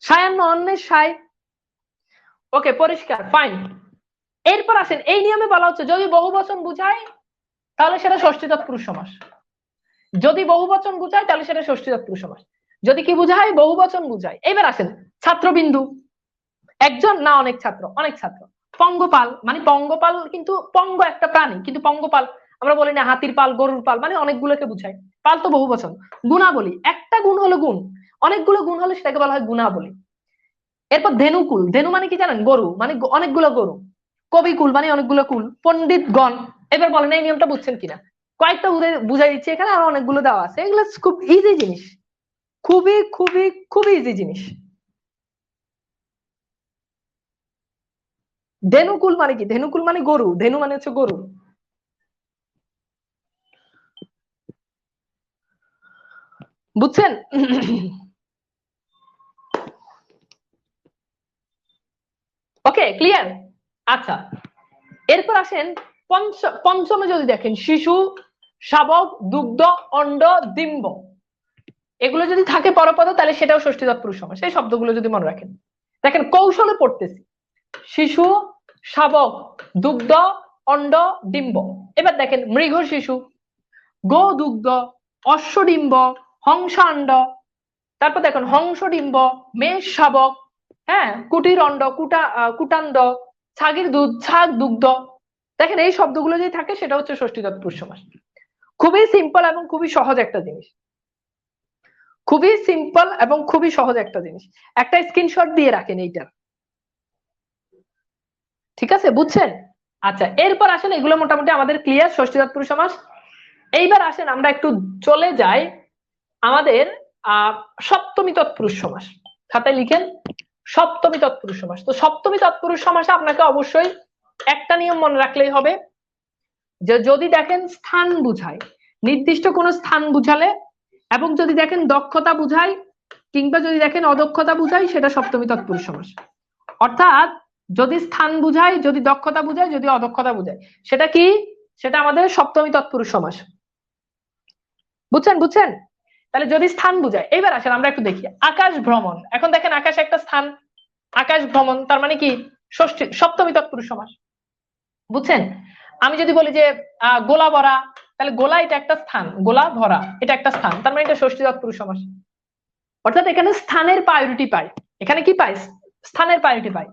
সায়ান্ন অন্যের সায়। ওকে, পরিষ্কার, ফাইন। এরপর আসেন এই নিয়মে বলা হচ্ছে যদি বহু বচন বুঝায় তাহলে সেটা ষষ্ঠী তৎপুরুষ সমাস। যদি বহু বচন বুঝায় তাহলে সেটা ষষ্ঠী তৎপুরুষ সমাস। যদি কি বুঝায়? বহু বচন বুঝায়। এবার আসেন ছাত্রবিন্দু, একজন না অনেক ছাত্র? অনেক ছাত্র। পঙ্গপাল, মানে পঙ্গপাল কিন্তু পঙ্গ একটা প্রাণী, কিন্তু পঙ্গপাল আমরা বলি না হাতির পাল, গরুর পাল, মানে অনেকগুলোকে বুঝায়। পাল তো বহু বচন। গুণাবলী, একটা গুণ হলো গুণ, অনেকগুলো গুণ হলে সেটাকে বলা হয় গুণাবলী। এরপর ধেনুকুল, ধেনু মানে কি জানেন? গরু, মানে অনেকগুলো গরু। কবিকুল মানে অনেকগুলো কুল। পণ্ডিতগণ। এবার বলেন এই নিয়মটা বুঝছেন কিনা? কয়েকটা বুঝাই দিচ্ছি, এখানে আরো অনেকগুলো দেওয়া আছে, এগুলো খুব ইজি জিনিস, খুবই খুবই খুবই ইজি জিনিস। ধেনুকুল মানে কি? ধেনুকুল মানে গরু, ধেনু মানে হচ্ছে গরু, বুঝছেন? ওকে, ক্লিয়ার। আচ্ছা, এরপর আসেন পঞ্চমে যদি দেখেন শিশু, শাবক, দুগ্ধ, অন্ড, ডিম্ব, এগুলো যদি থাকে পরপদ তাহলে সেটাও ষষ্ঠী তৎপুরুষ সমাস। এই শব্দগুলো যদি মনে রাখেন, দেখেন কৌশলে পড়তেছি, শিশু, শাবক, দুগ্ধ, অন্ড, ডিম্ব। এবার দেখেন মৃগ শিশু, গো দুগ্ধ, অশ্ব ডিম্ব, হংসান্ড, তারপর দেখুন হংস ডিম্ব, মেষ শাবক, হ্যাঁ, কুটির অন্ড, কুটান্ড, ছাগির দুধ, ছাগ দুগ্ধ। দেখেন এই শব্দগুলো যদি থাকে সেটা হচ্ছে ষষ্ঠী তৎপুরুষ সমাস। খুবই সিম্পল এবং খুবই সহজ একটা জিনিস, খুবই সিম্পল এবং খুবই সহজ একটা জিনিস। একটা স্ক্রিনশট দিয়ে রাখেন এইটা, ঠিক আছে? বুঝছেন? আচ্ছা, এরপর আসেন এগুলো মোটামুটি আমাদের ক্লিয়ার, ষষ্ঠী তৎপুরুষ সমাস। এইবার আসেন আমরা একটু চলে যাই আমাদের সপ্তমী তৎপুরুষ সমাস। খাতায় লিখেন সপ্তমী তৎপুরুষ সমাস। তো সপ্তমী তৎপুরুষ সমাসে আপনাকে অবশ্যই একটা নিয়ম মনে রাখলেই হবে, যে যদি দেখেন স্থান বুঝায়, নির্দিষ্ট কোন স্থান বুঝালে, এবং যদি দেখেন দক্ষতা বুঝায়, কিংবা যদি দেখেন অদক্ষতা বুঝায়, সেটা সপ্তমী তৎপুরুষ সমাস। অর্থাৎ যদি স্থান বুঝায়, যদি দক্ষতা বুঝায়, যদি অদক্ষতা বুঝায়, সেটা কি? সেটা আমাদের সপ্তমী তৎপুরুষ সমাস। বুঝছেন, বুঝছেন? তাহলে যদি স্থান বুঝায়, এইবার আসেন আমরা একটু দেখি আকাশ ভ্রমণ। এখন দেখেন আকাশ একটা স্থান, আকাশ ভ্রমণ তার মানে কি ষষ্ঠী সপ্তমী তৎপুরুষ সমাস, বুঝছেন? আমি যদি বলি যে গোলা ভরা, তাহলে গোলা এটা একটা স্থান, গোলা ভরা এটা একটা স্থান, তার মানে এটা ষষ্ঠী তৎপুরুষ সমাস। অর্থাৎ এখানে স্থানের প্রায়োরিটি পায়, এখানে কি পাই, স্থানের প্রায়োরিটি পাই।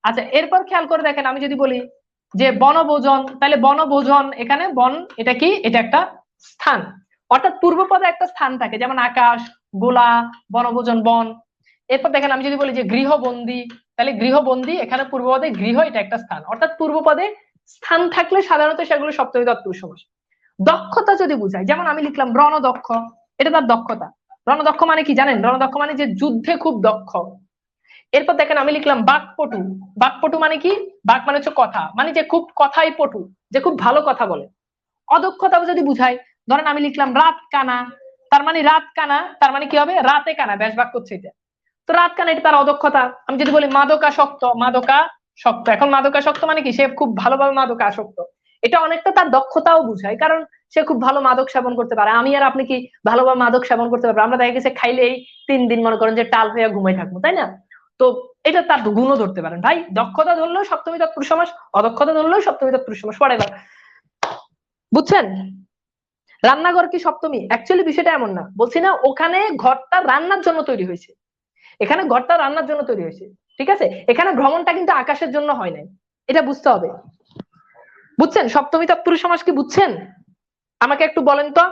আচ্ছা এরপর খেয়াল করে দেখেন আমি যদি বলি যে বনভোজন, তাহলে বনভোজন এখানে বন এটা কি, এটা একটা স্থান। অর্থাৎ পূর্ব পদে একটা স্থান থাকে, যেমন আকাশ, গোলা, বনভোজন, বন। এরপর দেখেন আমি যদি বলি যে গৃহবন্দী, তাহলে গৃহবন্দী এখানে পূর্ব পদে গৃহ এটা একটা স্থান। অর্থাৎ পূর্ব পদে স্থান থাকলে সাধারণত সেগুলো সপ্তমী তৎপুরুষ সমাস। দক্ষতা যদি বুঝায়, যেমন আমি লিখলাম রণদক্ষ, এটা তার দক্ষতা। রণদক্ষ মানে কি জানেন? রণদক্ষ মানে যে যুদ্ধে খুব দক্ষ। এরপর দেখেন আমি লিখলাম বাকপটু, বাকপটু মানে কি, বাক মানে হচ্ছে কথা, মানে যে খুব কথাই পটু, যে খুব ভালো কথা বলে। অদক্ষতা যদি বুঝায়, ধরেন আমি লিখলাম রাত কানা, তার মানে রাত কানা তার মানে কি হবে, রাতে কানা, ব্যাস বাক্য হচ্ছে এটা। তো রাত কানা এটা তার অদক্ষতা। আমি যদি বলি মাদকাসক্ত, মাদকাসক্ত, এখন মাদকাসক্ত মানে কি, সে খুব ভালোভাবে মাদকাসক্ত, এটা অনেকটা তার দক্ষতাও বুঝায়, কারণ সে খুব ভালো মাদক সেবন করতে পারে। আমি আর আপনি কি ভালোভাবে মাদক সেবন করতে পারবো? আমরা দেখা গেছে খাইলেই 3 দিন মনে করেন যে টাল হয়ে ঘুমাই থাকবো, তাই না? তো এটা তার গুণও ধরতে পারেন ভাই। দক্ষতা ধরলেও সপ্তমী তৎপুরুষ সমাস, অদক্ষতা ধরলেও সপ্তমী তৎপুরুষ সমাস। পরে বুঝছেন? রান্নাঘর কি সপ্তমী? অ্যাকচুয়ালি বিষয়টা এমন না, বলছি না ওখানে ঘরটা রান্নার জন্য তৈরি হয়েছে, এখানে ঘরটা রান্নার জন্য তৈরি হয়েছে, ঠিক আছে? এখানে ভ্রমণটা কিন্তু আকাশের জন্য হয় নাই, এটা বুঝতে হবে। বুঝছেন সপ্তমী তৎপুরুষ সমাস কি বুঝছেন? আমাকে একটু বলেন তো।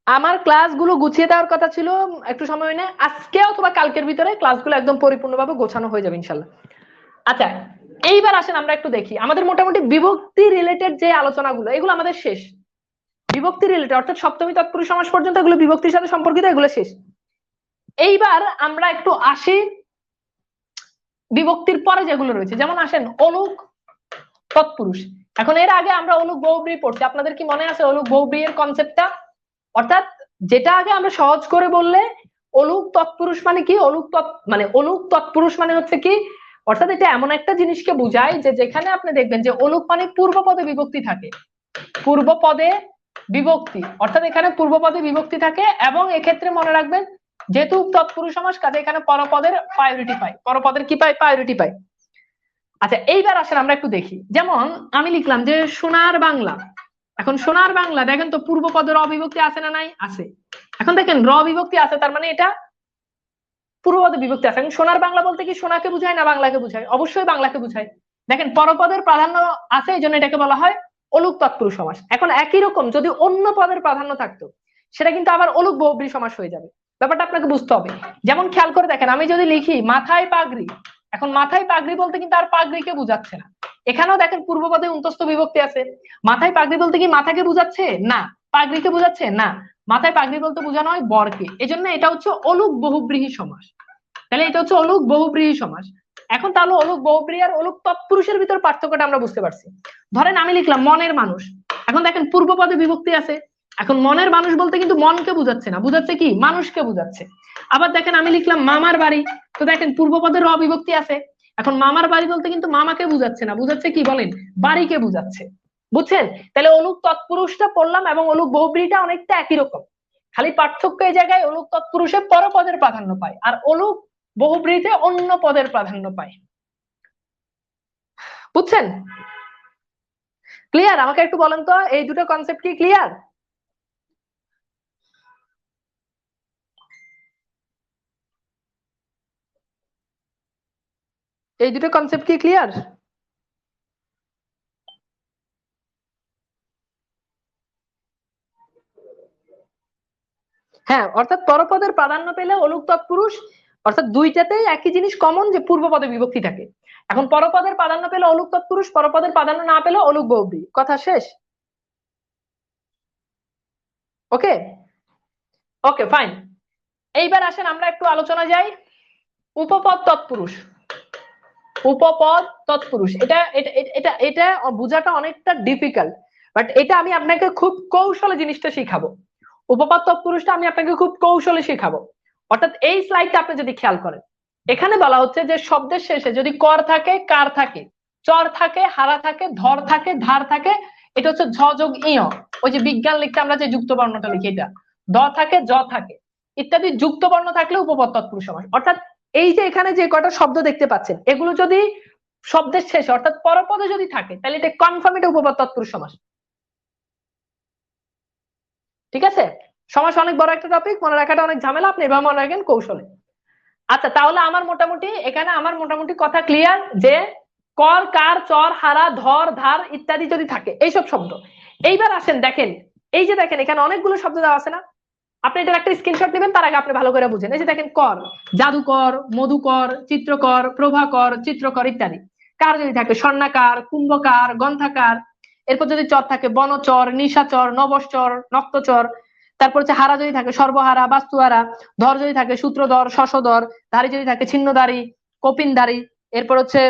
আমার ক্লাসগুলো গুছিয়ে দেওয়ার কথা ছিল, একটু সময় নেই, আজকে অথবা কালকের ভিতরে ক্লাসগুলো একদম পরিপূর্ণভাবে গোছানো হয়ে যাবে ইনশাল্লাহ। আচ্ছা এইবার আসেন আমরা একটু দেখি আমাদের মোটামুটি বিভক্তি রিলেটেড যে আলোচনাগুলো, এগুলো আমাদের শেষ। বিভক্তি রিলেটেড অর্থাৎ সপ্তমী তৎপুরুষ সমাস পর্যন্ত এগুলো বিভক্তির সাথে সম্পর্কিত, এগুলো শেষ। এইবার আমরা একটু আসি বিভক্তির পরে যেগুলো রয়েছে, যেমন আসেন অলুক তৎপুরুষ। এখন এর আগে আমরা অলুক বহুব্রী পড়ছি, আপনাদের কি মনে আছে অলুক বহুব্রী এর কনসেপ্টটা? অর্থাৎ যেটা আগে আমরা সহজ করে বললে অলুক তৎপুরুষ মানে কি, মানে অলুক তৎপুরুষ মানে হচ্ছে কি, অর্থাৎ এটা এমন একটা জিনিসকে বোঝায় যে যেখানে আপনি দেখবেন যে অলুক মানে পূর্ব পদে বিভক্তি থাকে, পূর্ব পদে বিভক্তি, অর্থাৎ এখানে পূর্ব পদে বিভক্তি থাকে, এবং এক্ষেত্রে মনে রাখবেন যেহেতু তৎপুরুষ সমাস কাজে এখানে পরপদের প্রায়োরিটি পায়, পরপদের কি পায়, প্রায়োরিটি পায়। আচ্ছা এইবার আসেন আমরা একটু দেখি, যেমন আমি লিখলাম যে সোনার বাংলা। এখন সোনার বাংলা দেখেন তো পূর্ব পদের অবিভক্তি আছে না নাই? আছে। এখন দেখেন র বিভক্তি আছে, তার মানে এটা পূর্ব পদে বিভক্তি আছে। এখন সোনার বাংলা বলতে কি সোনাকে বুঝায় না বাংলাকে বুঝায়? অবশ্যই বাংলাকে বুঝায়। দেখেন পরপদের প্রাধান্য আছে, এই জন্য এটাকে বলা হয় অলুক তৎপুরুষ সমাস। এখন একই রকম যদি অন্য পদের প্রাধান্য থাকতো, সেটা কিন্তু আবার অলুক বহুব্রী সমাস হয়ে যাবে। ব্যাপারটা আপনাকে বুঝতে হবে। যেমন খেয়াল করে দেখেন আমি যদি লিখি মাথায় পাগড়ি, এখন মাথায় পাগড়ি বলতে কিন্তু আর পাগড়িকে বুঝাচ্ছে না। এখানেও দেখেন পূর্ব পদে অন্তস্থ বিভক্তি আছে। মাথায় পাগড়ি বলতে কি মাথাকে বুঝাচ্ছে না, পাগড়িকে বুঝাচ্ছে না, মাথায় পাগড়ি বলতে বোঝানো হয় বরকে, এজন্য এটা হচ্ছে অলুক বহুব্রীহি সমাস। তাহলে এটা হচ্ছে অলুক বহুব্রীহি সমাস। এখন তাহলে অলুক বহুব্রী আর অলুক তৎপুরুষের ভিতর পার্থক্যটা আমরা বুঝতে পারছি। ধরেন আমি লিখলাম মনের মানুষ, এখন দেখেন পূর্ব পদে বিভক্তি আছে, এখন মনের মানুষ বলতে কিন্তু মনকে বুঝাচ্ছে না, বুঝাচ্ছে কি, মানুষকে বুঝাচ্ছে। আবার দেখেন আমি লিখলাম মামার বাড়ি, তো দেখেন পূর্ব পদে র বিভক্তি আছে, এখন মামার বাড়ি বলতে কিন্তু মামাকে বুঝাচ্ছে না, বুঝাচ্ছে কি বলেন, বাড়িকে বুঝাচ্ছে। বুঝছেন? তাহলে অলুক তৎপুরুষটা পড়লাম এবং অলুক বহুব্রীটা অনেকটা একই রকম, খালি পার্থক্য এই জায়গায় অলুক তৎপুরুষে পরপদের প্রাধান্য পায় আর অলুক বহুব্রীতে অন্য পদের প্রাধান্য পায়। বুঝছেন? ক্লিয়ার? আমাকে একটু বলেন তো এই দুটো কনসেপ্ট কি ক্লিয়ার? এই দুটো কনসেপ্ট কি ক্লিয়ার? হ্যাঁ, অর্থাৎ পরপদের প্রাধান্য পেলে অলুক তৎপুরুষ, অর্থাৎ দুইটাতেই একই জিনিস কমন যে পূর্ব পদে বিভক্তি থাকে। এখন পরপদের প্রাধান্য পেলে অলুক তৎপুরুষ, পরপদের প্রাধান্য না পেলে অলুক বহুব্রী। কথা শেষ? ওকে, ওকে ফাইন। এইবার আসেন আমরা একটু আলোচনা যাই উপপদ তৎপুরুষ। উপপদ তৎপুরুষ এটা এটা এটা এটা বোঝাটা অনেকটা ডিফিকাল্ট, বাট এটা আমি আপনাকে খুব কৌশলে জিনিসটা শিখাবো। উপপদ তৎপুরুষটা আমি আপনাকে খুব কৌশলে শিখাবো। অর্থাৎ এই স্লাইডটা আপনি যদি খেয়াল করেন, এখানে বলা হচ্ছে যে শব্দের শেষে যদি কর থাকে, কার থাকে, চর থাকে, হারা থাকে, ধর থাকে, ধার থাকে, এটা হচ্ছে ঝ যোগ ইয়। ওই যে বিজ্ঞান লিখতে আমরা যে যুক্ত বর্ণটা লিখি, এটা দ থাকে, জ থাকে ইত্যাদি যুক্ত বর্ণ থাকলে উপপদ তৎপুরুষ সমাস। অর্থাৎ এই যে এখানে যে কয়টা শব্দ দেখতে পাচ্ছেন, এগুলো যদি শব্দের শেষে অর্থাৎ পরপদে যদি থাকে, তাহলে এটা কনফার্ম এটা উপপদ তৎপুরুষ সমাস। ঠিক আছে, সমাস অনেক বড় একটা টপিক, মনে রাখাটা অনেক ঝামেলা, আপনি এভাবে মনে রাখেন কৌশলে। আচ্ছা, তাহলে আমার মোটামুটি এখানে আমার মোটামুটি কথা ক্লিয়ার যে কর, কার, চর, হারা, ধর, ধার ইত্যাদি যদি থাকে এইসব শব্দ। এইবার আসেন দেখেন, এই যে দেখেন এখানে অনেকগুলো শব্দ দেওয়া আছে না, আপনি এটার একটা স্ক্রিনশট নেবেন, তার আগে আপনি ভালো করে বুঝেন। এই যে দেখেন কর, জাদুকর, মধুকর, চিত্রকর, প্রভাকর, চিত্রকর ইত্যাদি। কার যদি থাকে স্বর্ণাকার, কুম্ভকার, গ্রন্থাকার। এরপর যদি চর থাকে বনচর, নিশাচর, নবশ্চর, নক্তচর। তারপর হচ্ছে হারা যদি থাকে সর্বহারা, বাস্তুহারা। ধর যদি থাকে সূত্রধর, শশধর। ধারী যদি থাকে ছিন্নধারী, কপিনধারী। এরপর হচ্ছে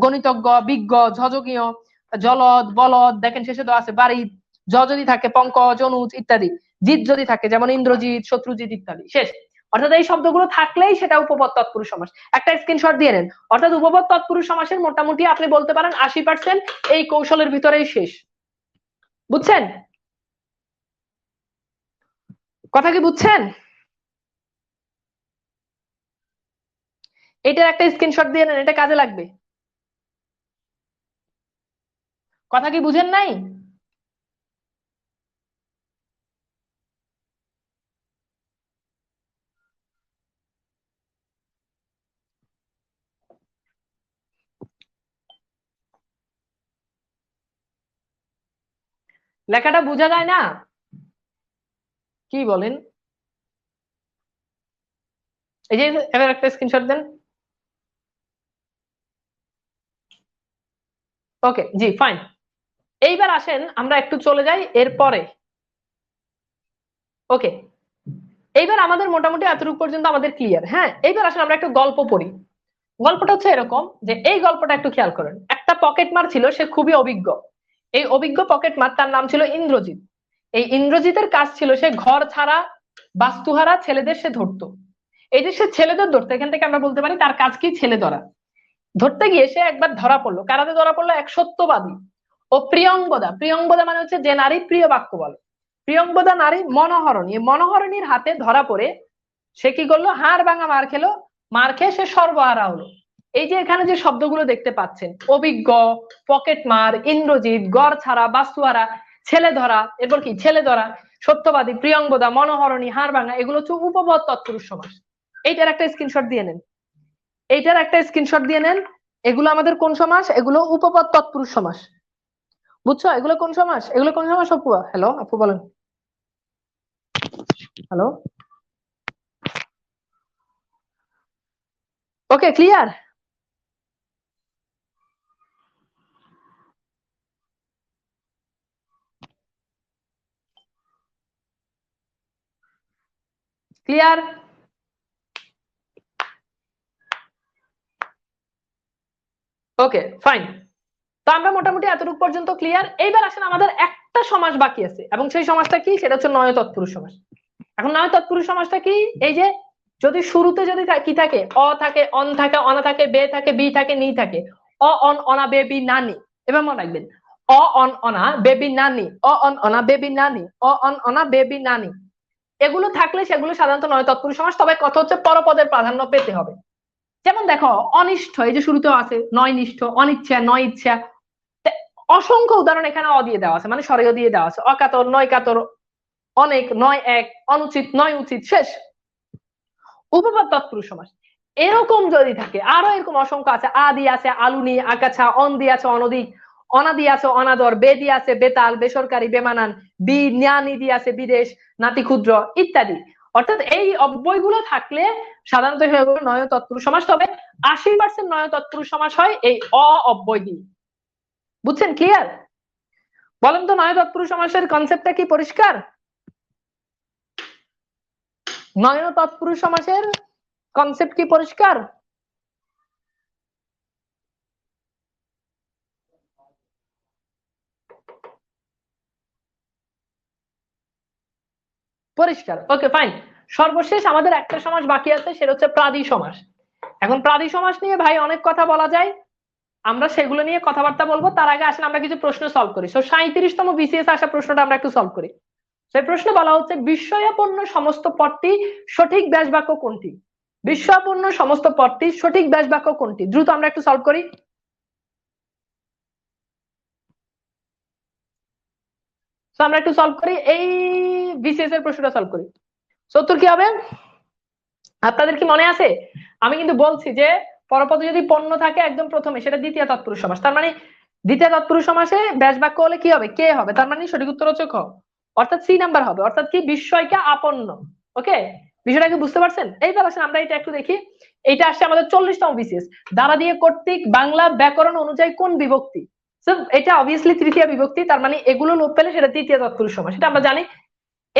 গণিতজ্ঞ, বিজ্ঞ, ঝজকীয়, জলদ, বলদ, দেখেন শেষে দেওয়া আছে বারিদ। জ যদি থাকে পঙ্কজ, অনুজ ইত্যাদি। জিৎ যদি থাকে যেমন ইন্দ্রজিৎ, শত্রুজিৎ ইত্যাদি। শেষ। অর্থাৎ এই শব্দগুলো থাকলেই সেটা উপপদ তৎপুরুষ সমাস। একটা স্ক্রিনশট দিয়ে নেন। অর্থাৎ উপপদ তৎপুরুষ সমাসের মোটামুটি আপনি বলতে পারেন 80% এই কৌশলের ভিতরেই শেষ। বুঝছেন কথা কি? বুঝছেন? এটার একটা স্ক্রিনশট দিয়ে নেন, এটা কাজে লাগবে। কথা কি বুঝেন নাই? লেখাটা বোঝা যায় না? কি বলেন? এই যে এবার একটা স্ক্রিনশট দেন। ওকে, জি ফাইন। এইবার আসেন আমরা একটু চলে যাই এরপরে। ওকে, এইবার আমাদের মোটামুটি এতটুকু পর্যন্ত আমাদের ক্লিয়ার। হ্যাঁ, এইবার আসেন আমরা একটা গল্প পড়ি। গল্পটা হচ্ছে এরকম যে এই গল্পটা একটু খেয়াল করেন। একটা পকেট মার ছিল, সে খুবই অভিজ্ঞ। এই অভিজ্ঞ পকেট মার, তার নাম ছিল ইন্দ্রজিৎ। এই ইন্দ্রজিতের কাজ ছিল সে ঘর ছাড়া, বাস্তুহারা ছেলেদের সে ধরতো। এই যে সে ছেলেদের ধরতো, এখান থেকে আমরা বলতে পারি তার কাজ কি ছেলে ধরা। ধরতে গিয়ে সে একবার ধরা পড়লো, কারাতে ধরা পড়লো এক সত্যবাদী ও প্রিয়ঙ্গদা। প্রিয়ঙ্গদা মানে হচ্ছে যে নারী প্রিয় বাক্য বলে। প্রিয়ঙ্গদা নারী মনোহরণী। মনোহরণীর হাতে ধরা পড়ে সে কি করলো? হাড় ভাঙা মার খেলো। মার খেয়ে সে সর্বহারা হলো। এই যে এখানে যে শব্দগুলো দেখতে পাচ্ছেন, অভিজ্ঞ, পকেট মার, ইন্দ্রজিৎ, গড় ছাড়া, বাস্তুহারা, ছেলে ধরা, এরপর কি ছেলে ধরা, সত্যবাদী, প্রিয়ঙ্গদা, মনোহরণী, হাড় ভাঙা, এগুলো হচ্ছে উপপদ তৎপুরুষ সমাস। এইটার একটা স্ক্রিনশট দিয়ে নেন। এইটার একটা স্ক্রিনশট দিয়ে নেন। এগুলো আমাদের কোন সমাস? এগুলো উপপদ তৎপুরুষ সমাস। বুঝছো এগুলো কোন সমাস? এগুলো কোন সমাস আপু? হ্যালো আপু বলেন। Hello, okay clear? Clear? Okay fine. তো আমরা মোটামুটি এতটুকু পর্যন্ত ক্লিয়ার। এইবার আসেন আমাদের একটা সমাস বাকি আছে, এবং সেই সমাসটা কি? সেটা হচ্ছে নয় তৎপুরুষ সমাস। এখন নয় তৎপুরুষ সমাসটা কি? এই যে যদি শুরুতে যদি কি থাকে? অ থাকে, অন থাকে, অনা থাকে, বে থাকে, বি থাকে, নি থাকে। অ অন অনা বে বি নানি। এবার মনে রাখবেন, অ অন অনা বেবি নানি, অ অন অনা বেবি নানি, অ অন অনা বেবি নানি। এগুলো থাকলে সেগুলো সাধারণত নয় তৎপুরুষ সমাস। তবে কথা হচ্ছে পরপদের প্রাধান্য পেতে হবে। যেমন দেখো অনিষ্ঠ, এই যে শুরুতেও আছে নয় নিষ্ঠ, অনিচ্ছা, নয় ইচ্ছা। অসংখ্য উদাহরণ এখানে অ দিয়ে দেওয়া আছে, মানে স্বরেও দিয়ে দেওয়া আছে। অকাতর, নয় কাতর, অনেক, নয় এক, অনুচিত, নয় উচিত। শেষ। উপপদ তৎপুরুষ সমাস। এরকম যদি থাকে আরো এরকম অসংখ্য আছে। আ দিয়ে আছে আলুনি, আগাছা, অন দিয়ে আছে অনধিক, অনা দিয়ে আছে অনাদর, বে দিয়ে আছে বেতাল, বেসরকারি, বেমানান, বি ন্যানি দিয়ে আছে বিদেশ, নাতি ক্ষুদ্র ইত্যাদি। অর্থাৎ এই অব্যয়গুলো থাকলে সাধারণত নয় তৎপুরুষ সমাস। তবে 80% নয় তৎপুরুষ সমাস হয় এই অ অব্যয় দিয়ে। বুঝছেন? ক্লিয়ার? বলেন তো, নয় তৎপুরুষ সমাসের কনসেপ্টটা কি পরিষ্কার? নয় তৎপুরুষ সমাসের কনসেপ্ট কি পরিষ্কার? পরিষ্কার, ওকে ফাইন। সর্বশেষ আমাদের একটা সমাস বাকি আছে, সেটা হচ্ছে প্রাদি সমাস। এখন প্রাদি সমাস নিয়ে ভাই অনেক কথা বলা যায়, আমরা সেগুলো নিয়ে কথাবার্তা বলবো। তার আগে আসলে আমরা কিছু প্রশ্ন সলভ করি। 37তম বিসিএস আসা প্রশ্নটা আমরা একটু সলভ করি। সেই প্রশ্ন বলা হচ্ছে বিস্ময়াপন্ন সমস্ত পদটি সঠিক ব্যাস বাক্য কোনটি? বিস্ময়াপন্ন সমস্ত পদটি সঠিক ব্যাস বাক্য কোনটি? দ্রুত আমরা একটু সলভ করি। আমরা একটু সলভ করি, এই বিসিএস এর প্রশ্নটা সলভ করি। উত্তর কি হবে আপনাদের কি মনে আছে? আমি কিন্তু বলছি যে পরপদে যদি পণ্য থাকে একদম প্রথমে, সেটা দ্বিতীয় তৎপুরুষ সমাস। তার মানে দ্বিতীয় তৎপুরুষ সমাসে ব্যাস বাক্য হলে কি হবে? কে হবে। তার মানে সঠিক উত্তর হচ্ছে খ, অর্থাৎ সি নাম্বার হবে, অর্থাৎ কি বিস্ময়কে আপন্ন। ওকে, বিষয়টা কি বুঝতে পারছেন? এইবার আসেন আমরা এটা একটু দেখি। এটা আসছে আমাদের 40তম বিসিএস। দ্বারা দিয়ে কর্তৃক বাংলা ব্যাকরণ অনুযায়ী কোন বিভক্তি? এটা অবভিয়াসলি তৃতীয় বিভক্তি, তার মানে এগুলো লোপ পেলে সেটা তৃতীয় তৎপুরুষ সমাস, এটা আমরা জানি।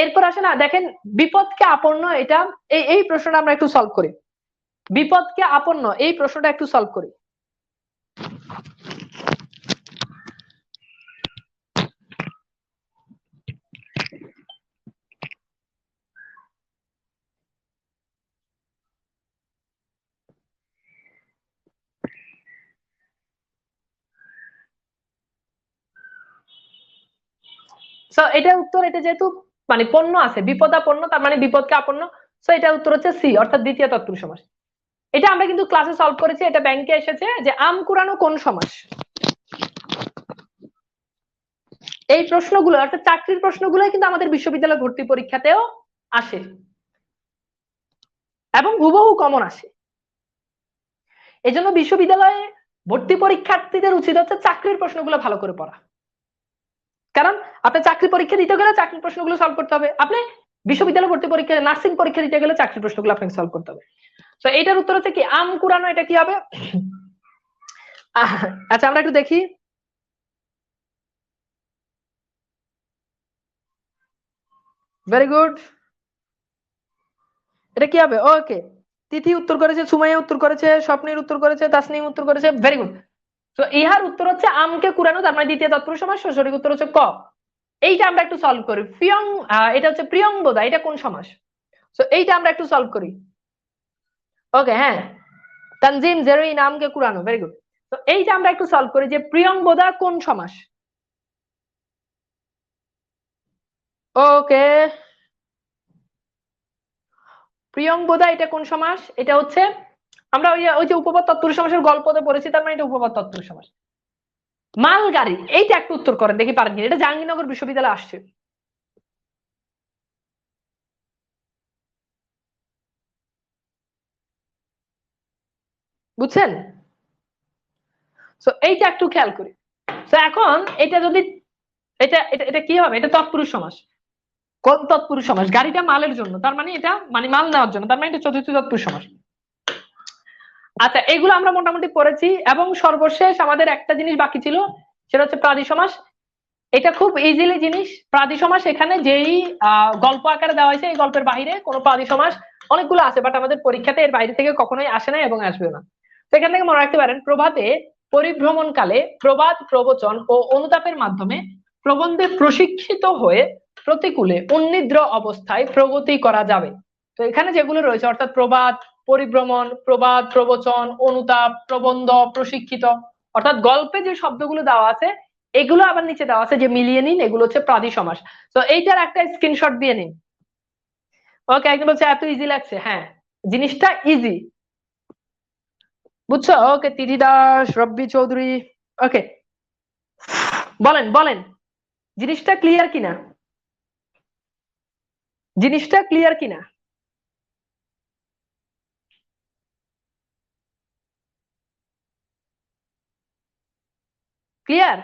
এরপর আসে না, দেখেন বিপদকে আপন্ন, এটা এই প্রশ্নটা আমরা একটু সলভ করি। বিপদকে আপন্ন এই প্রশ্নটা একটু সলভ করি। এটা উত্তর, এটা যেহেতু মানে পণ্য আছে, বিপদাপন্ন, তার মানে বিপদকে আপন্ন। এটা উত্তর হচ্ছে সি, অর্থাৎ দ্বিতীয় তৎপুরুষ সমাস। এটা আমরা কিন্তু ক্লাসে সলভ করেছি, এটা ব্যাংকে এসেছে যে আম কুড়ানো কোন সমাস। এই প্রশ্নগুলো অর্থাৎ চাকরির প্রশ্নগুলো কিন্তু আমাদের বিশ্ববিদ্যালয় ভর্তি পরীক্ষাতেও আসে এবং হুবহু কমন আসে। এজন্য বিশ্ববিদ্যালয়ে ভর্তি পরীক্ষার্থীদের উচিত হচ্ছে চাকরির প্রশ্নগুলো ভালো করে পড়া। কারণ আপনি চাকরি পরীক্ষা দিতে গেলে চাকরির প্রশ্নগুলো সলভ করতে হবে, আপনি বিশ্ববিদ্যালয় ভর্তি পরীক্ষা, নার্সিং পরীক্ষা দিতে গেলে চাকরির প্রশ্নগুলো আপনাকে সলভ করতে হবে। তো এইটার উত্তর হচ্ছে কি আম কুড়ানো, এটা কি হবে? আচ্ছা আমরা একটু দেখি। ভেরি গুড, এটা কি হবে? ওকে, তিথি উত্তর করেছে, সুমাইয়া উত্তর করেছে, স্বপ্নের উত্তর করেছে, তাসনিম উত্তর করেছে, ভেরি গুড। তো ইহার উত্তর হচ্ছে আমকে কুড়ানো, তার মানে দ্বিতীয় তৎপুরুষ সমাস। সঠিক উত্তর হচ্ছে ক। এইটা আমরা একটু সলভ করি। প্রিয়ং, এটা হচ্ছে প্রিয়ংবদা, এটা কোন সমাস? তো এইটা আমরা একটু সলভ করি। ওকে, হ্যাঁ, তানজিম জেরুইন আমকে কুড়ানো, ভেরি গুড। তো এইটা আমরা একটু সলভ করি যে প্রিয়ংবদা কোন সমাস। ওকে, প্রিয়ংবদা এটা কোন সমাস? এটা হচ্ছে আমরা ওই যে উপপদ তৎপুরুষ সমাসের গল্পতে পড়েছি, তার মানে এটা উপপদ তৎপুরুষ সমাস। মালগাড়ি, এইটা একটু উত্তর করেন দেখি পারেন কিনা, এটা জাহাঙ্গীরনগর বিশ্ববিদ্যালয়ে আসছে। বুঝছেন? তো এইটা একটু খেয়াল করি। তো এখন এটা যদি এটা এটা এটা কি হবে? এটা তৎপুরুষ সমাস। কোন তৎপুরুষ সমাস? গাড়িটা মালের জন্য, তার মানে এটা মানে মাল নেওয়ার জন্য, তার মানে এটা চতুর্থ তৎপুরুষ সমাস। আচ্ছা, এগুলো আমরা মোটামুটি পড়েছি এবং সর্বশেষ আমাদের একটা জিনিস বাকি ছিল, সেটা হচ্ছে প্রাদি সমাস। এটা খুব ইজিলি জিনিস। প্রাদি সমাস এখানে যেই গল্প আকারে দেওয়া হয়েছে, এই গল্পের বাইরে কোনো প্রাদি সমাস অনেকগুলো আছে, বাট আমাদের পরীক্ষাতে এর বাইরে থেকে কখনোই আসে না এবং আসবেও না। তো এখান থেকে মনে রাখতে পারেন, প্রভাতে পরিভ্রমণকালে প্রবাদ প্রবচন ও অনুতাপের মাধ্যমে প্রবন্ধে প্রশিক্ষিত হয়ে প্রতিকূলে উন্নিদ্র অবস্থায় প্রগতি করা যাবে। তো এখানে যেগুলো রয়েছে অর্থাৎ প্রবাদ, পরিভ্রমণ, প্রবাদ, প্রবচন, অনুতাপ, প্রবন্ধ, প্রশিক্ষিত, অর্থাৎ গল্পে যে শব্দগুলো দেওয়া আছে এগুলো আবার নিচে দেওয়া আছে, যে মিলিয়ে নিন, এগুলো হচ্ছে প্রাদি সমাস। তো এইটার একটা স্ক্রিনশট দিয়ে নিন। ওকে, একদম বলছে এত ইজি লাগছে, হ্যাঁ জিনিসটা ইজি, বুঝছো? ওকে, তিথি দাস, রব্বি চৌধুরী, ওকে বলেন বলেন, জিনিসটা ক্লিয়ার কিনা? জিনিসটা ক্লিয়ার কিনা? ক্লিয়ার?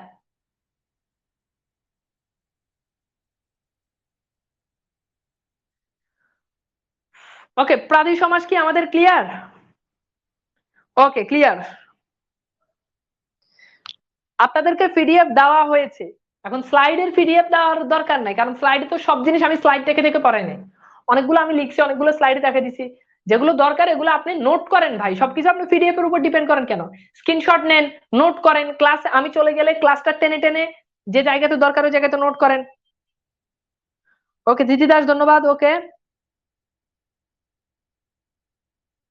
ওকে, প্রাদি সমাস কি আমাদের ক্লিয়ার? ওকে, ক্লিয়ার। আপনাদেরকে পিডিএফ দেওয়া হয়েছে, এখন স্লাইডের পিডিএফ দেওয়ার দরকার নাই, কারণ স্লাইডে তো সব জিনিস আমি স্লাইড দেখে দেখে পড়াই নাই। অনেকগুলো আমি লিখছি, অনেকগুলো স্লাইডে দেখে দিছি। যেগুলো দরকার এগুলো আপনি নোট করেন ভাই, সবকিছু আপনি পিডিএফ এর উপর ডিপেন্ড করেন কেন? স্ক্রিনশট নেন, নোট করেন, ক্লাস আমি চলে গেলে ক্লাসটা টেনে টেনে যে জায়গাতে দরকার ওই জায়গাতে নোট করেন। ওকে দিদি দাস, ধন্যবাদ। ওকে,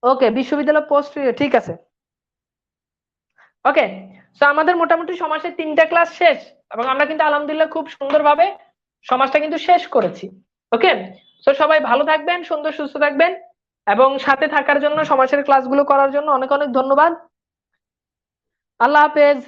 ওকে, বিশ্ববিদ্যালয় পোস্ট, ঠিক আছে। ওকে, তো আমাদের মোটামুটি সমাসের 3টা ক্লাস শেষ, এবং আমরা কিন্তু আলহামদুলিল্লাহ খুব সুন্দরভাবে সমাজটা কিন্তু শেষ করেছি। ওকে, তো সবাই ভালো থাকবেন, সুন্দর সুস্থ থাকবেন, এবং সাথে থাকার জন্য, সমাজের ক্লাসগুলো করার জন্য অনেক অনেক ধন্যবাদ। আল্লাহ হাফেজ।